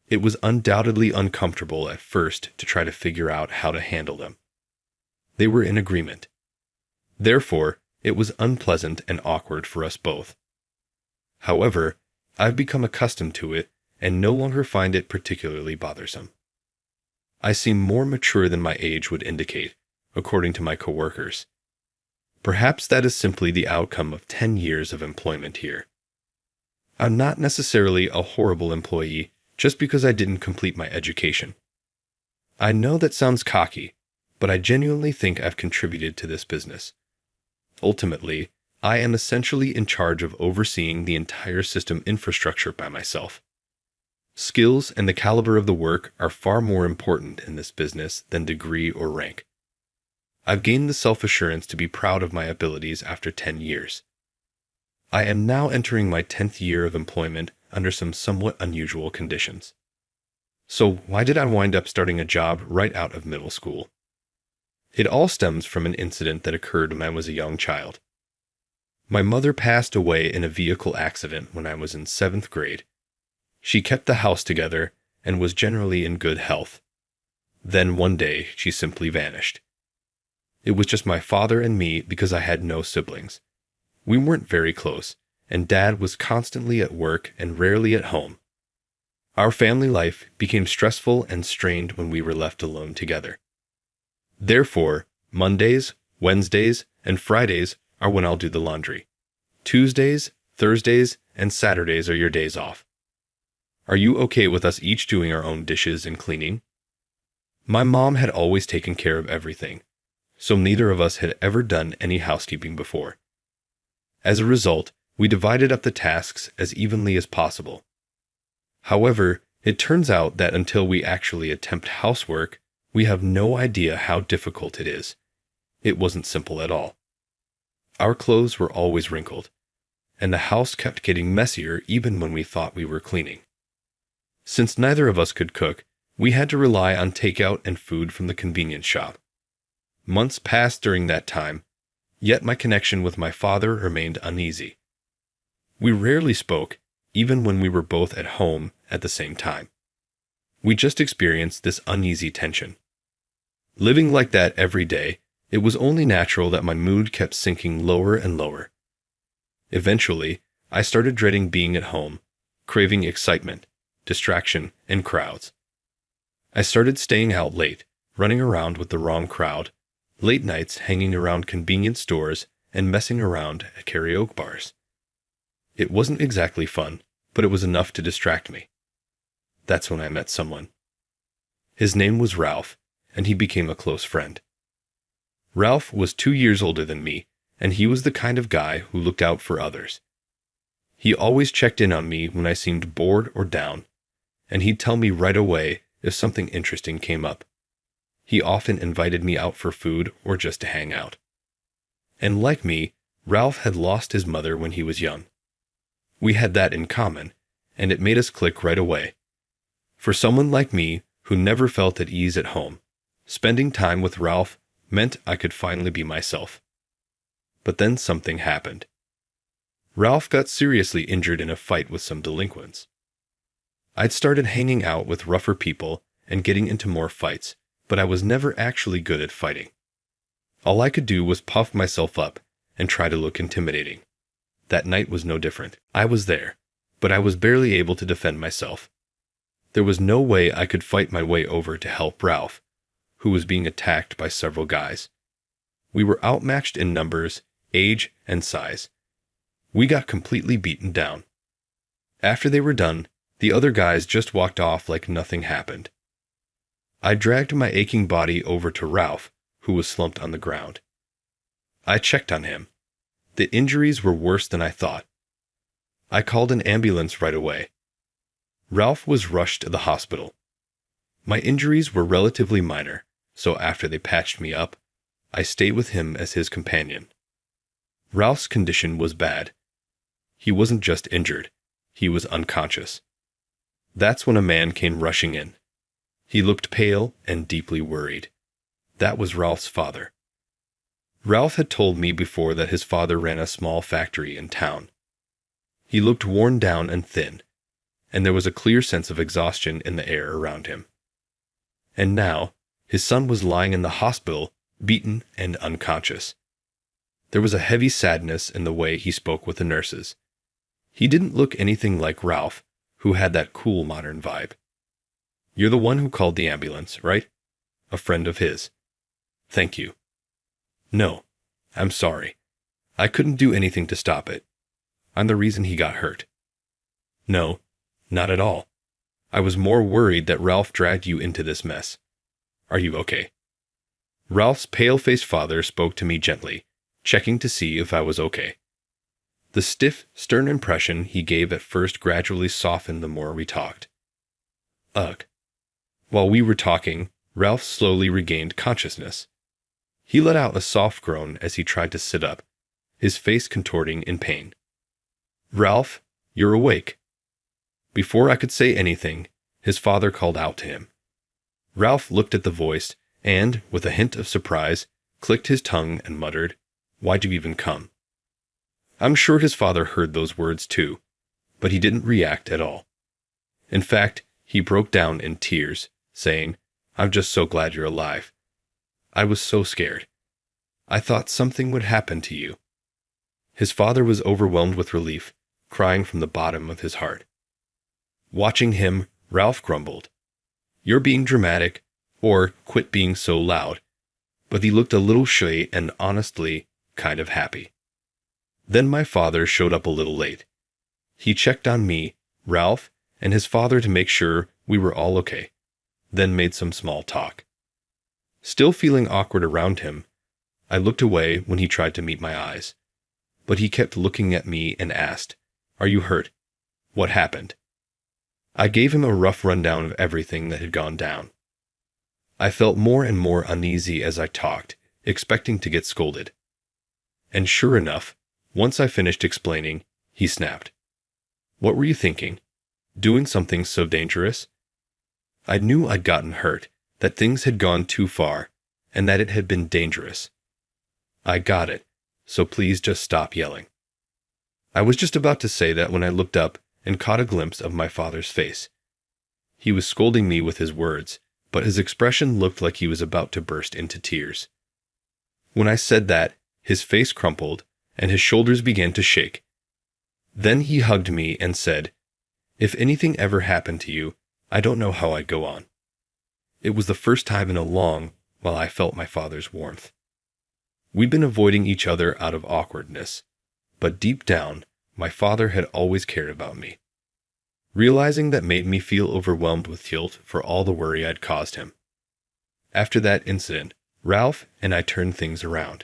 It was undoubtedly uncomfortable at first to try to figure out how to handle them. They were in agreement. Therefore, it was unpleasant and awkward for us both. However, I've become accustomed to it and no longer find it particularly bothersome. I seem more mature than my age would indicate, according to my coworkers. Perhaps that is simply the outcome of 10 years of employment here. I'm not necessarily a horrible employee just because I didn't complete my education. I know that sounds cocky, but I genuinely think I've contributed to this business. Ultimately, I am essentially in charge of overseeing the entire system infrastructure by myself. Skills and the caliber of the work are far more important in this business than degree or rank. I've gained the self-assurance to be proud of my abilities after 10 years. I am now entering my 10th year of employment under some somewhat unusual conditions. So why did I wind up starting a job right out of middle school? It all stems from an incident that occurred when I was a young child. My mother passed away in a vehicle accident when I was in 7th grade. She kept the house together and was generally in good health. Then one day, she simply vanished. It was just my father and me because I had no siblings. We weren't very close, and Dad was constantly at work and rarely at home. Our family life became stressful and strained when we were left alone together. Therefore, Mondays, Wednesdays, and Fridays are when I'll do the laundry. Tuesdays, Thursdays, and Saturdays are your days off. Are you okay with us each doing our own dishes and cleaning? My mom had always taken care of everything, so neither of us had ever done any housekeeping before. As a result, we divided up the tasks as evenly as possible. However, it turns out that until we actually attempt housework, we have no idea how difficult it is. It wasn't simple at all. Our clothes were always wrinkled, and the house kept getting messier even when we thought we were cleaning. Since neither of us could cook, we had to rely on takeout and food from the convenience shop. Months passed during that time, yet my connection with my father remained uneasy. We rarely spoke, even when we were both at home at the same time. We just experienced this uneasy tension. Living like that every day, it was only natural that my mood kept sinking lower and lower. Eventually, I started dreading being at home, craving excitement, distraction, and crowds. I started staying out late, running around with the wrong crowd, late nights hanging around convenience stores, and messing around at karaoke bars. It wasn't exactly fun, but it was enough to distract me. That's when I met someone. His name was Ralph, and he became a close friend. Ralph was 2 years older than me, and he was the kind of guy who looked out for others. He always checked in on me when I seemed bored or down, and he'd tell me right away if something interesting came up. He often invited me out for food or just to hang out. And like me, Ralph had lost his mother when he was young. We had that in common, and it made us click right away. For someone like me, who never felt at ease at home, spending time with Ralph meant I could finally be myself. But then something happened. Ralph got seriously injured in a fight with some delinquents. I'd started hanging out with rougher people and getting into more fights, but I was never actually good at fighting. All I could do was puff myself up and try to look intimidating. That night was no different. I was there, but I was barely able to defend myself. There was no way I could fight my way over to help Ralph, who was being attacked by several guys. We were outmatched in numbers, age, and size. We got completely beaten down. After they were done, the other guys just walked off like nothing happened. I dragged my aching body over to Ralph, who was slumped on the ground. I checked on him. The injuries were worse than I thought. I called an ambulance right away. Ralph was rushed to the hospital. My injuries were relatively minor, so after they patched me up, I stayed with him as his companion. Ralph's condition was bad. He wasn't just injured, he was unconscious. That's when a man came rushing in. He looked pale and deeply worried. That was Ralph's father. Ralph had told me before that his father ran a small factory in town. He looked worn down and thin, and there was a clear sense of exhaustion in the air around him. And now, his son was lying in the hospital, beaten and unconscious. There was a heavy sadness in the way he spoke with the nurses. He didn't look anything like Ralph, who had that cool modern vibe. "You're the one who called the ambulance, right?" A friend of his. "Thank you." "No, I'm sorry. I couldn't do anything to stop it. I'm the reason he got hurt." "No, not at all. I was more worried that Ralph dragged you into this mess. Are you okay?" Ralph's pale-faced father spoke to me gently, checking to see if I was okay. The stiff, stern impression he gave at first gradually softened the more we talked. Ugh. While we were talking, Ralph slowly regained consciousness. He let out a soft groan as he tried to sit up, his face contorting in pain. "Ralph, you're awake." Before I could say anything, his father called out to him. Ralph looked at the voice and, with a hint of surprise, clicked his tongue and muttered, "Why'd you even come?" I'm sure his father heard those words too, but he didn't react at all. In fact, he broke down in tears, saying, "I'm just so glad you're alive. I was so scared. I thought something would happen to you." His father was overwhelmed with relief, crying from the bottom of his heart. Watching him, Ralph grumbled, "You're being dramatic," or "Quit being so loud." But he looked a little shy and honestly kind of happy. Then my father showed up a little late. He checked on me, Ralph, and his father to make sure we were all okay, then made some small talk. Still feeling awkward around him, I looked away when he tried to meet my eyes. But he kept looking at me and asked, "Are you hurt? What happened?" I gave him a rough rundown of everything that had gone down. I felt more and more uneasy as I talked, expecting to get scolded. And sure enough, once I finished explaining, he snapped. "What were you thinking? Doing something so dangerous?" I knew I'd gotten hurt, that things had gone too far, and that it had been dangerous. "I got it, so please just stop yelling." I was just about to say that when I looked up and caught a glimpse of my father's face. He was scolding me with his words, but his expression looked like he was about to burst into tears. When I said that, his face crumpled, and his shoulders began to shake. Then he hugged me and said, "If anything ever happened to you, I don't know how I'd go on." It was the first time in a long while I felt my father's warmth. We'd been avoiding each other out of awkwardness, but deep down, my father had always cared about me. Realizing that made me feel overwhelmed with guilt for all the worry I'd caused him. After that incident, Ralph and I turned things around.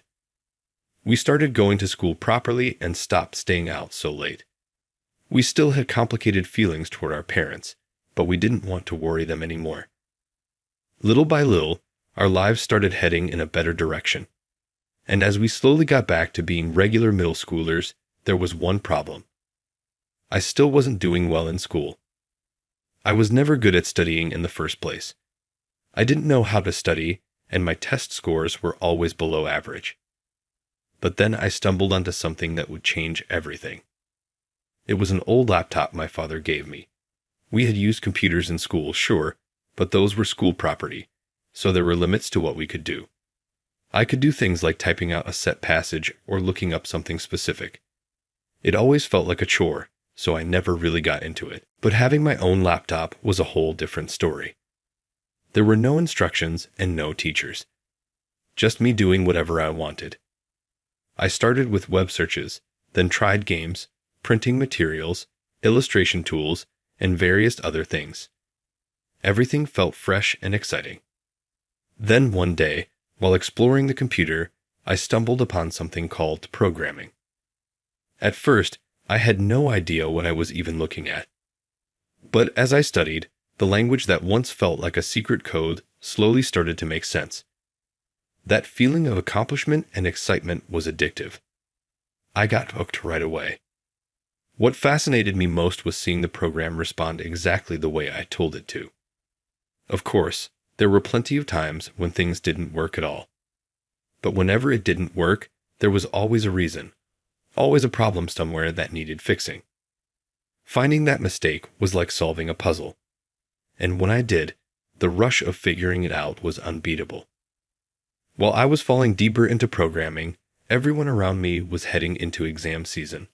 We started going to school properly and stopped staying out so late. We still had complicated feelings toward our parents, but we didn't want to worry them anymore. Little by little, our lives started heading in a better direction. And as we slowly got back to being regular middle schoolers, there was one problem. I still wasn't doing well in school. I was never good at studying in the first place. I didn't know how to study, and my test scores were always below average. But then I stumbled onto something that would change everything. It was an old laptop my father gave me. We had used computers in school, sure, but those were school property, so there were limits to what we could do. I could do things like typing out a set passage or looking up something specific. It always felt like a chore, so I never really got into it. But having my own laptop was a whole different story. There were no instructions and no teachers. Just me doing whatever I wanted. I started with web searches, then tried games, printing materials, illustration tools, and various other things. Everything felt fresh and exciting. Then one day, while exploring the computer, I stumbled upon something called programming. At first, I had no idea what I was even looking at. But as I studied, the language that once felt like a secret code slowly started to make sense. That feeling of accomplishment and excitement was addictive. I got hooked right away. What fascinated me most was seeing the program respond exactly the way I told it to. Of course, there were plenty of times when things didn't work at all. But whenever it didn't work, there was always a reason, always a problem somewhere that needed fixing. Finding that mistake was like solving a puzzle. And when I did, the rush of figuring it out was unbeatable. While I was falling deeper into programming, everyone around me was heading into exam season.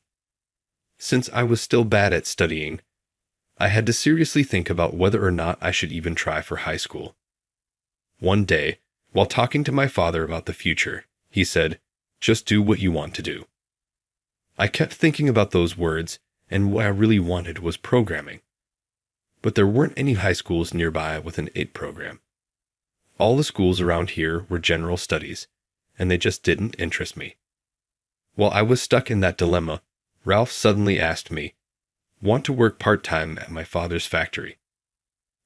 Since I was still bad at studying, I had to seriously think about whether or not I should even try for high school. One day, while talking to my father about the future, he said, "Just do what you want to do." I kept thinking about those words, and what I really wanted was programming. But there weren't any high schools nearby with an 8 program. All the schools around here were general studies, and they just didn't interest me. While I was stuck in that dilemma, Ralph suddenly asked me, "Want to work part-time at my father's factory?"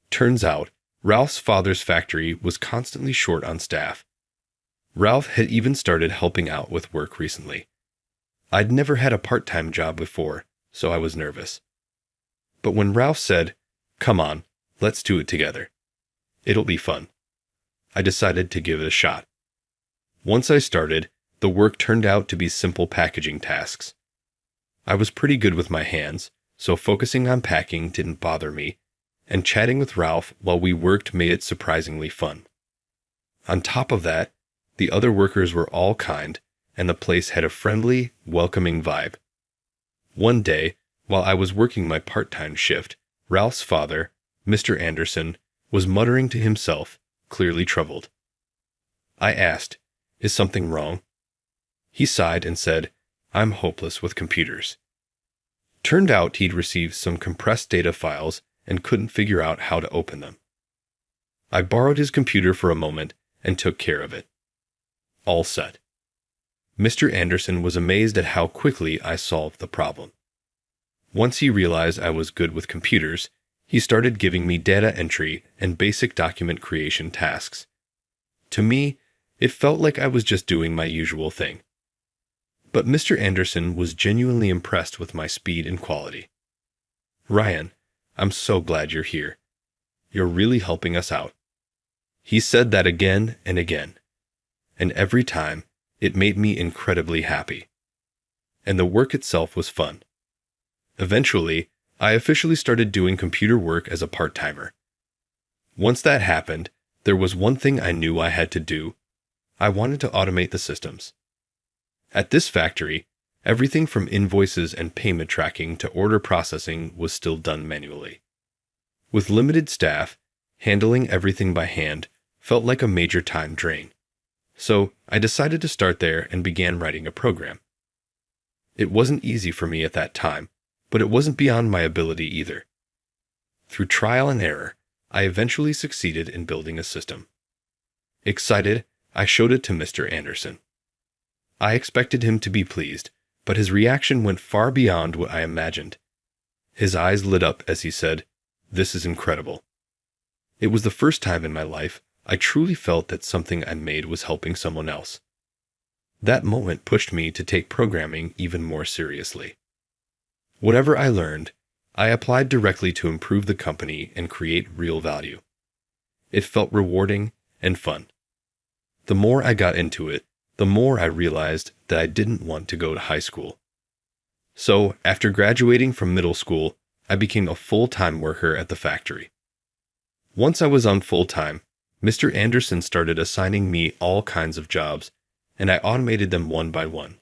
Turns out, Ralph's father's factory was constantly short on staff. Ralph had even started helping out with work recently. I'd never had a part-time job before, so I was nervous. But when Ralph said, "Come on, let's do it together. It'll be fun," I decided to give it a shot. Once I started, the work turned out to be simple packaging tasks. I was pretty good with my hands, so focusing on packing didn't bother me, and chatting with Ralph while we worked made it surprisingly fun. On top of that, the other workers were all kind, and the place had a friendly, welcoming vibe. One day, while I was working my part-time shift, Ralph's father, Mr. Anderson, was muttering to himself, clearly troubled. I asked, "Is something wrong?" He sighed and said, "I'm hopeless with computers." Turned out he'd received some compressed data files and couldn't figure out how to open them. I borrowed his computer for a moment and took care of it. All set. Mr. Anderson was amazed at how quickly I solved the problem. Once he realized I was good with computers, he started giving me data entry and basic document creation tasks. To me, it felt like I was just doing my usual thing. But Mr. Anderson was genuinely impressed with my speed and quality. "Ryan, I'm so glad you're here. You're really helping us out." He said that again and again. And every time, it made me incredibly happy. And the work itself was fun. Eventually, I officially started doing computer work as a part-timer. Once that happened, there was one thing I knew I had to do. I wanted to automate the systems. At this factory, everything from invoices and payment tracking to order processing was still done manually. With limited staff, handling everything by hand felt like a major time drain. So I decided to start there and began writing a program. It wasn't easy for me at that time, but it wasn't beyond my ability either. Through trial and error, I eventually succeeded in building a system. Excited, I showed it to Mr. Anderson. I expected him to be pleased, but his reaction went far beyond what I imagined. His eyes lit up as he said, "This is incredible." It was the first time in my life I truly felt that something I made was helping someone else. That moment pushed me to take programming even more seriously. Whatever I learned, I applied directly to improve the company and create real value. It felt rewarding and fun. The more I got into it, the more I realized that I didn't want to go to high school. So, after graduating from middle school, I became a full-time worker at the factory. Once I was on full-time, Mr. Anderson started assigning me all kinds of jobs, and I automated them one by one.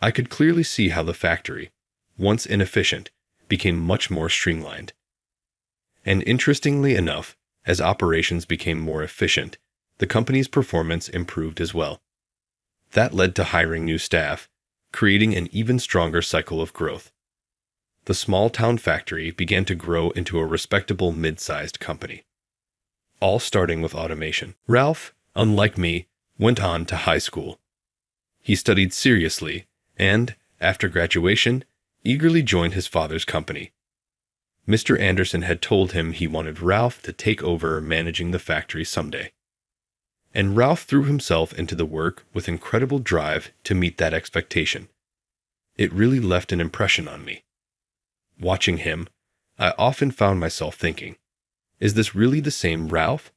I could clearly see how the factory, once inefficient, became much more streamlined. And interestingly enough, as operations became more efficient, the company's performance improved as well. That led to hiring new staff, creating an even stronger cycle of growth. The small-town factory began to grow into a respectable mid-sized company. All starting with automation. Ralph, unlike me, went on to high school. He studied seriously and, after graduation, eagerly joined his father's company. Mr. Anderson had told him he wanted Ralph to take over managing the factory someday. And Ralph threw himself into the work with incredible drive to meet that expectation. It really left an impression on me. Watching him, I often found myself thinking, is this really the same Ralph?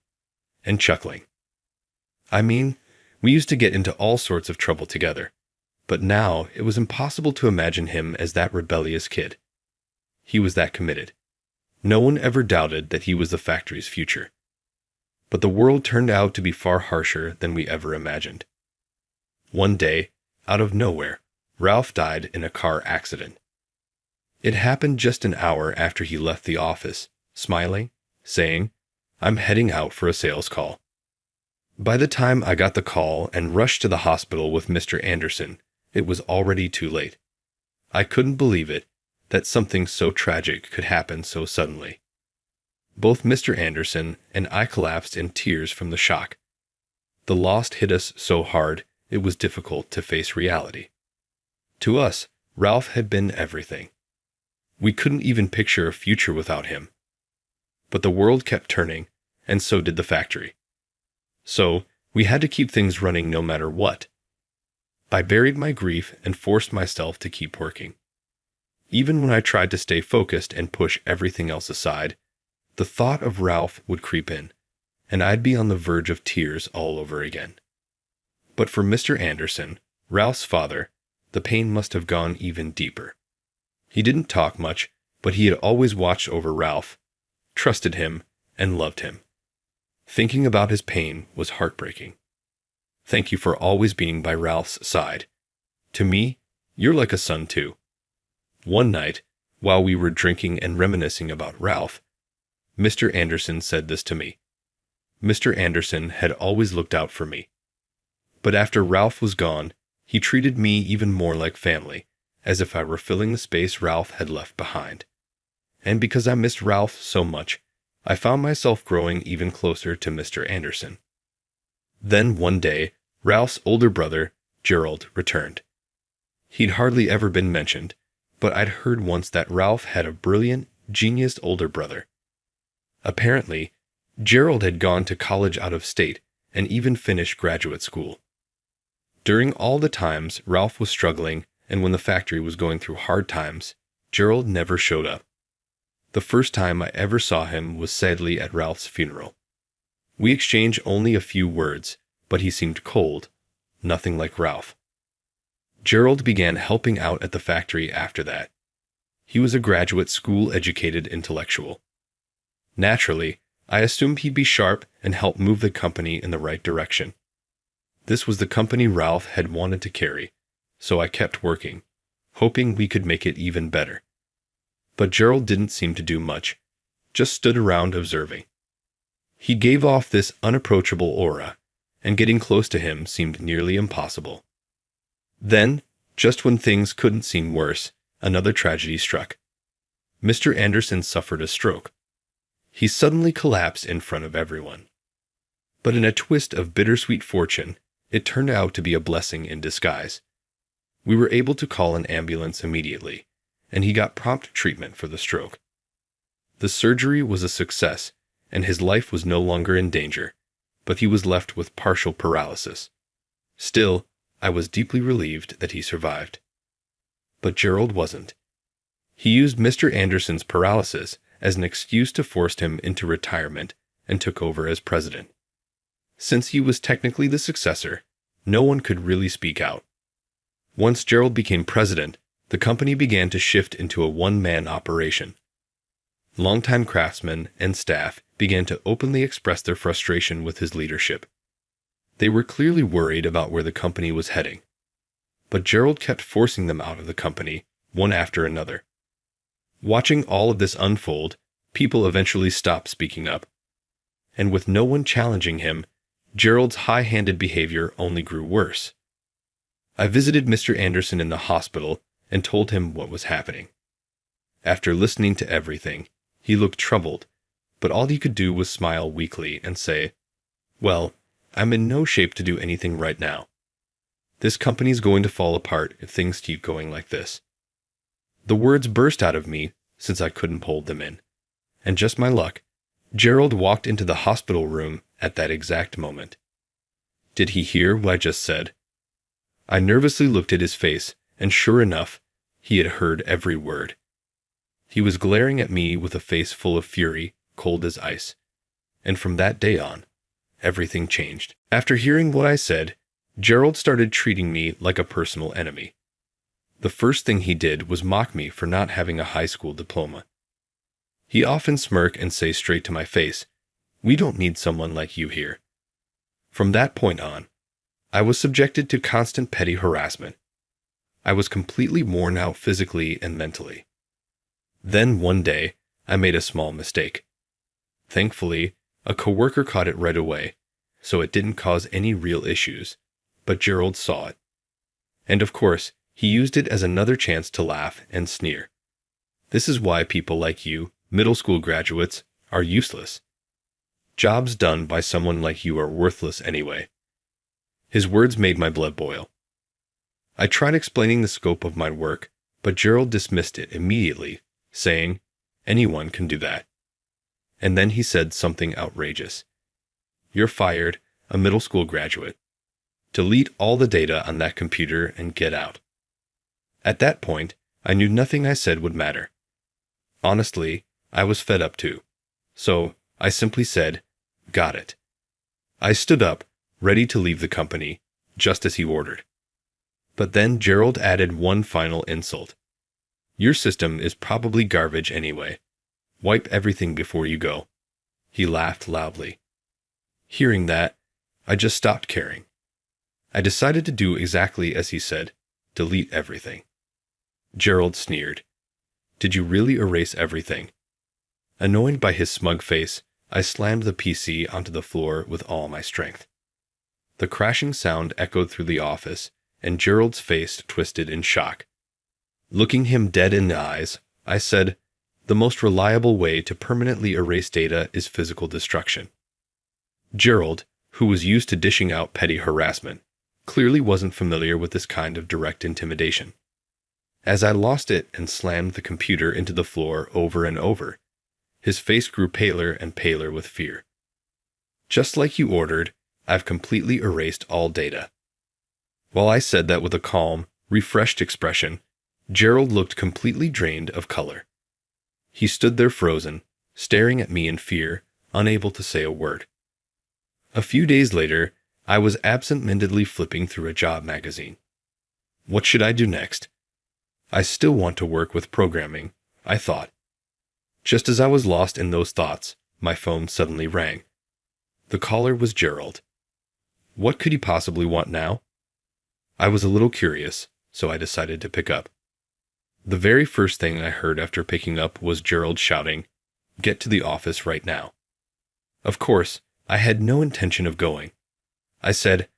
And chuckling. I mean, we used to get into all sorts of trouble together, but now it was impossible to imagine him as that rebellious kid. He was that committed. No one ever doubted that he was the factory's future. But the world turned out to be far harsher than we ever imagined. One day, out of nowhere, Ralph died in a car accident. It happened just an hour after he left the office, smiling, saying, "I'm heading out for a sales call." By the time I got the call and rushed to the hospital with Mr. Anderson, it was already too late. I couldn't believe it, that something so tragic could happen so suddenly. Both Mr. Anderson and I collapsed in tears from the shock. The loss hit us so hard, it was difficult to face reality. To us, Ralph had been everything. We couldn't even picture a future without him. But the world kept turning, and so did the factory. So, we had to keep things running no matter what. I buried my grief and forced myself to keep working. Even when I tried to stay focused and push everything else aside, the thought of Ralph would creep in, and I'd be on the verge of tears all over again. But for Mr. Anderson, Ralph's father, the pain must have gone even deeper. He didn't talk much, but he had always watched over Ralph, trusted him, and loved him. Thinking about his pain was heartbreaking. Thank you for always being by Ralph's side. To me, you're like a son too. One night, while we were drinking and reminiscing about Ralph, Mr. Anderson said this to me. Mr. Anderson had always looked out for me. But after Ralph was gone, he treated me even more like family, as if I were filling the space Ralph had left behind. And because I missed Ralph so much, I found myself growing even closer to Mr. Anderson. Then one day, Ralph's older brother, Gerald, returned. He'd hardly ever been mentioned, but I'd heard once that Ralph had a brilliant, genius older brother. Apparently, Gerald had gone to college out of state and even finished graduate school. During all the times Ralph was struggling and when the factory was going through hard times, Gerald never showed up. The first time I ever saw him was sadly at Ralph's funeral. We exchanged only a few words, but he seemed cold, nothing like Ralph. Gerald began helping out at the factory after that. He was a graduate school-educated intellectual. Naturally, I assumed he'd be sharp and help move the company in the right direction. This was the company Ralph had wanted to carry, so I kept working, hoping we could make it even better. But Gerald didn't seem to do much, just stood around observing. He gave off this unapproachable aura, and getting close to him seemed nearly impossible. Then, just when things couldn't seem worse, another tragedy struck. Mr. Anderson suffered a stroke. He suddenly collapsed in front of everyone. But in a twist of bittersweet fortune, it turned out to be a blessing in disguise. We were able to call an ambulance immediately, and he got prompt treatment for the stroke. The surgery was a success, and his life was no longer in danger, but he was left with partial paralysis. Still, I was deeply relieved that he survived. But Gerald wasn't. He used Mr. Anderson's paralysis as an excuse to force him into retirement and took over as president. Since he was technically the successor, no one could really speak out. Once Gerald became president, the company began to shift into a one-man operation. Longtime craftsmen and staff began to openly express their frustration with his leadership. They were clearly worried about where the company was heading. But Gerald kept forcing them out of the company, one after another. Watching all of this unfold, people eventually stopped speaking up. And with no one challenging him, Gerald's high-handed behavior only grew worse. I visited Mr. Anderson in the hospital and told him what was happening. After listening to everything, he looked troubled, but all he could do was smile weakly and say, "Well, I'm in no shape to do anything right now. This company's going to fall apart if things keep going like this." The words burst out of me since I couldn't hold them in. And just my luck, Gerald walked into the hospital room at that exact moment. Did he hear what I just said? I nervously looked at his face, and sure enough, he had heard every word. He was glaring at me with a face full of fury, cold as ice. And from that day on, everything changed. After hearing what I said, Gerald started treating me like a personal enemy. The first thing he did was mock me for not having a high school diploma. He often smirk and say straight to my face, "We don't need someone like you here." From that point on, I was subjected to constant petty harassment. I was completely worn out physically and mentally. Then one day, I made a small mistake. Thankfully, a coworker caught it right away, so it didn't cause any real issues, but Gerald saw it. And of course, he used it as another chance to laugh and sneer. This is why people like you, middle school graduates, are useless. Jobs done by someone like you are worthless anyway. His words made my blood boil. I tried explaining the scope of my work, but Gerald dismissed it immediately, saying, "Anyone can do that." And then he said something outrageous. "You're fired, a middle school graduate. Delete all the data on that computer and get out." At that point, I knew nothing I said would matter. Honestly, I was fed up too. So, I simply said, "Got it." I stood up, ready to leave the company, just as he ordered. But then Gerald added one final insult. "Your system is probably garbage anyway. Wipe everything before you go." He laughed loudly. Hearing that, I just stopped caring. I decided to do exactly as he said, delete everything. Gerald sneered. "Did you really erase everything?" Annoyed by his smug face, I slammed the PC onto the floor with all my strength. The crashing sound echoed through the office, and Gerald's face twisted in shock. Looking him dead in the eyes, I said, "The most reliable way to permanently erase data is physical destruction." Gerald, who was used to dishing out petty harassment, clearly wasn't familiar with this kind of direct intimidation. As I lost it and slammed the computer into the floor over and over, his face grew paler and paler with fear. "Just like you ordered, I've completely erased all data." While I said that with a calm, refreshed expression, Gerald looked completely drained of color. He stood there frozen, staring at me in fear, unable to say a word. A few days later, I was absent-mindedly flipping through a job magazine. What should I do next? I still want to work with programming, I thought. Just as I was lost in those thoughts, my phone suddenly rang. The caller was Gerald. What could he possibly want now? I was a little curious, so I decided to pick up. The very first thing I heard after picking up was Gerald shouting, "Get to the office right now." Of course, I had no intention of going. I said,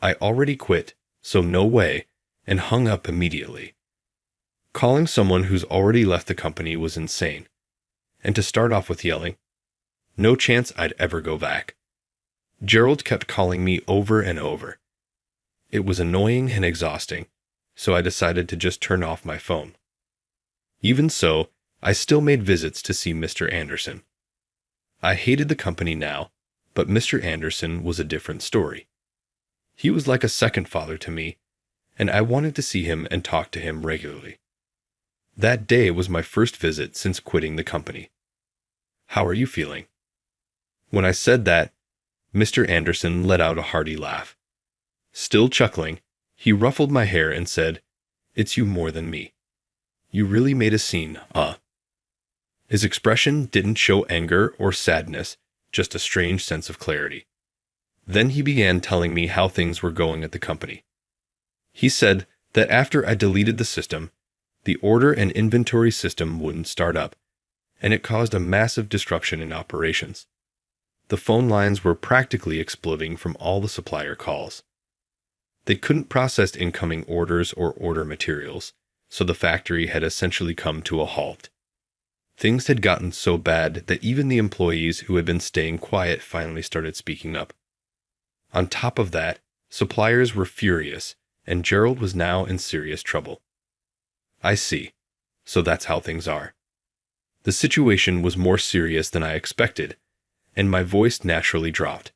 "I already quit, so no way," and hung up immediately. Calling someone who's already left the company was insane. And to start off with yelling, no chance I'd ever go back. Gerald kept calling me over and over. It was annoying and exhausting, so I decided to just turn off my phone. Even so, I still made visits to see Mr. Anderson. I hated the company now, but Mr. Anderson was a different story. He was like a second father to me, and I wanted to see him and talk to him regularly. That day was my first visit since quitting the company. "How are you feeling?" When I said that, Mr. Anderson let out a hearty laugh. Still chuckling, he ruffled my hair and said, "It's you more than me. You really made a scene, His expression didn't show anger or sadness, just a strange sense of clarity. Then he began telling me how things were going at the company. He said that after I deleted the system, the order and inventory system wouldn't start up, and it caused a massive disruption in operations. The phone lines were practically exploding from all the supplier calls. They couldn't process incoming orders or order materials, so the factory had essentially come to a halt. Things had gotten so bad that even the employees who had been staying quiet finally started speaking up. On top of that, suppliers were furious, and Gerald was now in serious trouble. "I see. So that's how things are." The situation was more serious than I expected, and my voice naturally dropped.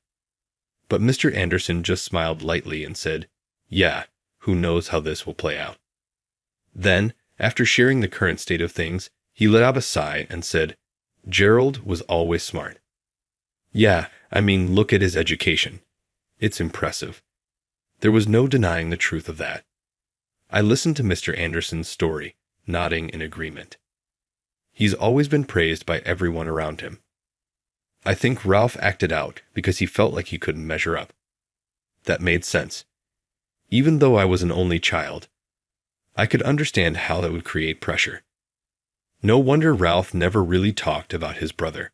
But Mr. Anderson just smiled lightly and said, "Yeah, who knows how this will play out." Then, after sharing the current state of things, he let out a sigh and said, "Gerald was always smart. Yeah, I mean, look at his education. It's impressive." There was no denying the truth of that. I listened to Mr. Anderson's story, nodding in agreement. He's always been praised by everyone around him. I think Ralph acted out because he felt like he couldn't measure up. That made sense. Even though I was an only child, I could understand how that would create pressure. No wonder Ralph never really talked about his brother.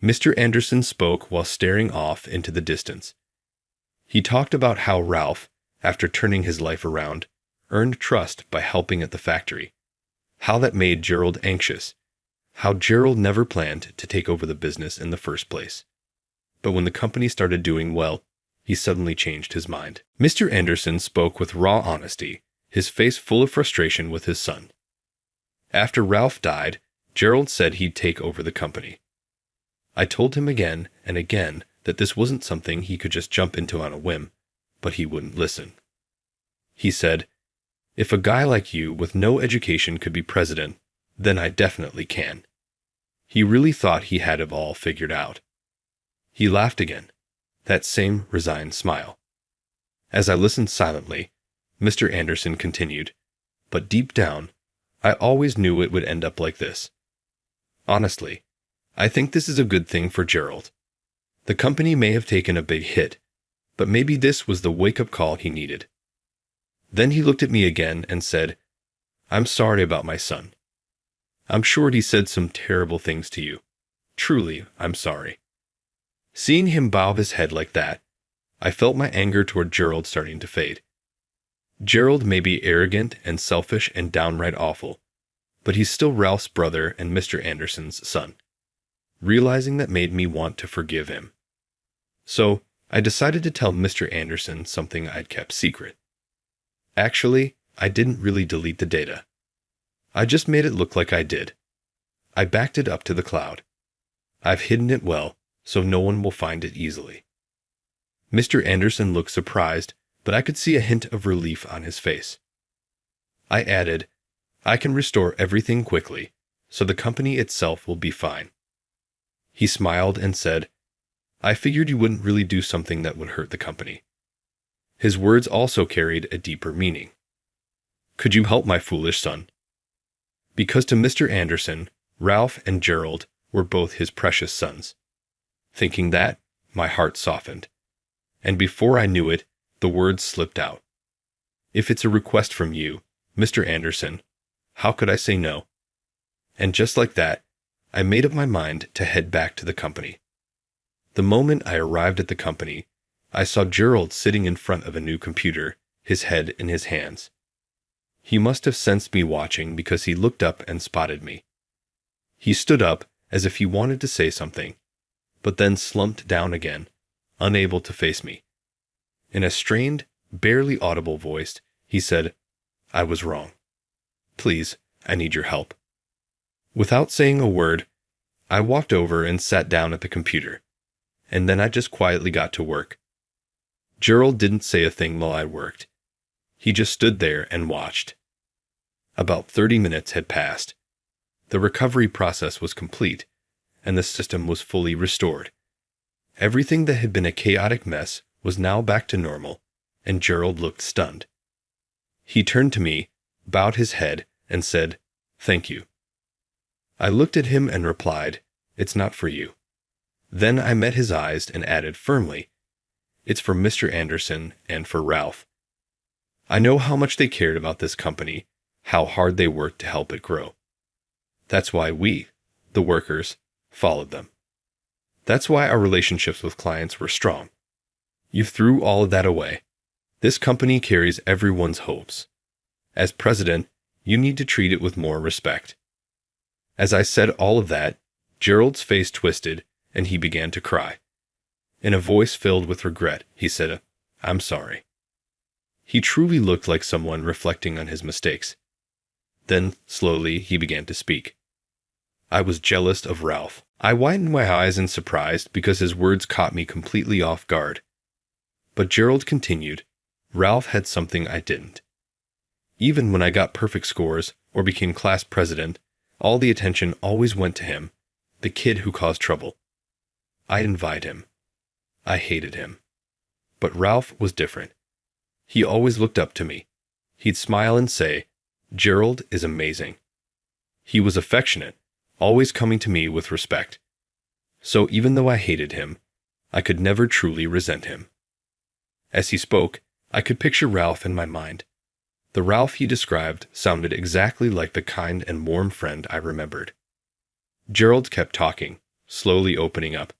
Mr. Anderson spoke while staring off into the distance. He talked about how Ralph, after turning his life around, earned trust by helping at the factory, how that made Gerald anxious, how Gerald never planned to take over the business in the first place. But when the company started doing well, he suddenly changed his mind. Mr. Anderson spoke with raw honesty, his face full of frustration with his son. After Ralph died, Gerald said he'd take over the company. I told him again and again that this wasn't something he could just jump into on a whim, but he wouldn't listen. He said, "If a guy like you with no education could be president, then I definitely can." He really thought he had it all figured out. He laughed again, that same resigned smile. As I listened silently, Mr. Anderson continued, "But deep down, I always knew it would end up like this. Honestly, I think this is a good thing for Gerald. The company may have taken a big hit, but maybe this was the wake-up call he needed." Then he looked at me again and said, "I'm sorry about my son. I'm sure he said some terrible things to you. Truly, I'm sorry." Seeing him bow his head like that, I felt my anger toward Gerald starting to fade. Gerald may be arrogant and selfish and downright awful, but he's still Ralph's brother and Mr. Anderson's son. Realizing that made me want to forgive him. So, I decided to tell Mr. Anderson something I'd kept secret. Actually, I didn't really delete the data. I just made it look like I did. I backed it up to the cloud. I've hidden it well, so no one will find it easily. Mr. Anderson looked surprised, but I could see a hint of relief on his face. I added, "I can restore everything quickly, so the company itself will be fine." He smiled and said, "I figured you wouldn't really do something that would hurt the company." His words also carried a deeper meaning. "Could you help my foolish son?" Because to Mr. Anderson, Ralph and Gerald were both his precious sons. Thinking that, my heart softened. And before I knew it, the words slipped out. "If it's a request from you, Mr. Anderson, how could I say no?" And just like that, I made up my mind to head back to the company. The moment I arrived at the company, I saw Gerald sitting in front of a new computer, his head in his hands. He must have sensed me watching because he looked up and spotted me. He stood up as if he wanted to say something, but then slumped down again, unable to face me. In a strained, barely audible voice, he said, "I was wrong. Please, I need your help." Without saying a word, I walked over and sat down at the computer, and then I just quietly got to work. Gerald didn't say a thing while I worked. He just stood there and watched. About 30 minutes had passed. The recovery process was complete, and the system was fully restored. Everything that had been a chaotic mess was now back to normal, and Gerald looked stunned. He turned to me, bowed his head, and said, "Thank you." I looked at him and replied, "It's not for you." Then I met his eyes and added firmly, "It's for Mr. Anderson and for Ralph. I know how much they cared about this company, how hard they worked to help it grow. That's why we, the workers, followed them. That's why our relationships with clients were strong. You threw all of that away. This company carries everyone's hopes. As president, you need to treat it with more respect." As I said all of that, Gerald's face twisted and he began to cry. In a voice filled with regret, he said, "I'm sorry." He truly looked like someone reflecting on his mistakes. Then, slowly, he began to speak. "I was jealous of Ralph." I widened my eyes in surprise because his words caught me completely off guard. But Gerald continued, "Ralph had something I didn't. Even when I got perfect scores or became class president, all the attention always went to him, the kid who caused trouble. I'd invite him. I hated him. But Ralph was different. He always looked up to me. He'd smile and say, 'Gerald is amazing.' He was affectionate, always coming to me with respect. So even though I hated him, I could never truly resent him." As he spoke, I could picture Ralph in my mind. The Ralph he described sounded exactly like the kind and warm friend I remembered. Gerald kept talking, slowly opening up.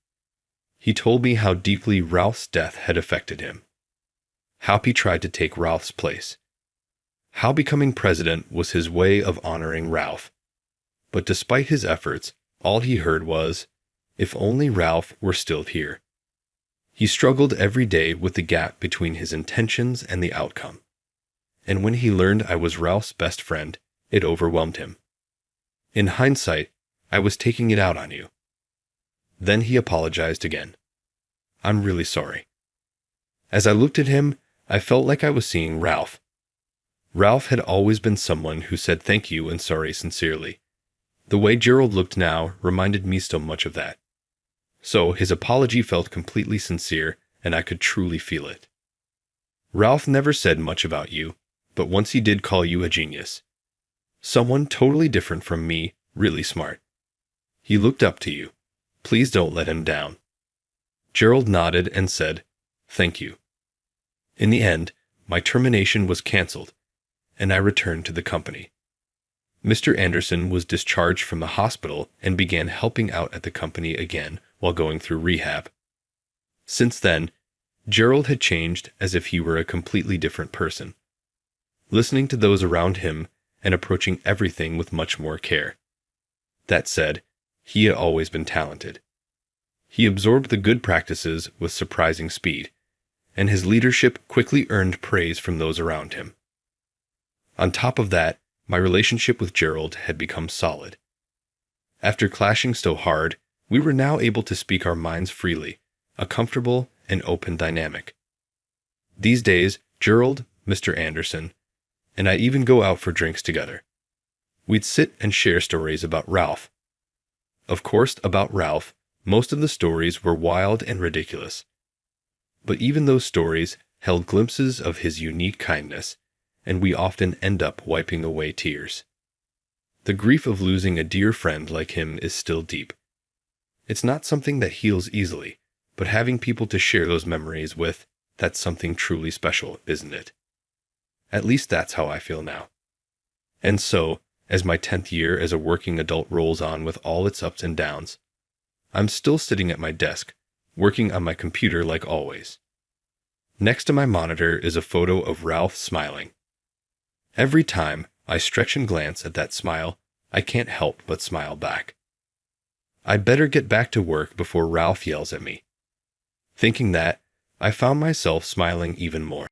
He told me how deeply Ralph's death had affected him. How he tried to take Ralph's place. How becoming president was his way of honoring Ralph. But despite his efforts, all he heard was, "If only Ralph were still here." He struggled every day with the gap between his intentions and the outcome. And when he learned I was Ralph's best friend, it overwhelmed him. "In hindsight, I was taking it out on you." Then he apologized again. "I'm really sorry." As I looked at him, I felt like I was seeing Ralph. Ralph had always been someone who said thank you and sorry sincerely. The way Gerald looked now reminded me so much of that. So his apology felt completely sincere, and I could truly feel it. "Ralph never said much about you, but once he did call you a genius. Someone totally different from me, really smart. He looked up to you. Please don't let him down." Gerald nodded and said, "Thank you." In the end, my termination was canceled, and I returned to the company. Mr. Anderson was discharged from the hospital and began helping out at the company again while going through rehab. Since then, Gerald had changed as if he were a completely different person, listening to those around him and approaching everything with much more care. That said, he had always been talented. He absorbed the good practices with surprising speed, and his leadership quickly earned praise from those around him. On top of that, my relationship with Gerald had become solid. After clashing so hard, we were now able to speak our minds freely, a comfortable and open dynamic. These days, Gerald, Mr. Anderson, and I even go out for drinks together. We'd sit and share stories about Ralph. Of course, about Ralph, most of the stories were wild and ridiculous. But even those stories held glimpses of his unique kindness, and we often end up wiping away tears. The grief of losing a dear friend like him is still deep. It's not something that heals easily, but having people to share those memories with, that's something truly special, isn't it? At least that's how I feel now. And so, as my 10th year as a working adult rolls on with all its ups and downs, I'm still sitting at my desk, working on my computer like always. Next to my monitor is a photo of Ralph smiling. Every time I stretch and glance at that smile, I can't help but smile back. I'd better get back to work before Ralph yells at me. Thinking that, I found myself smiling even more.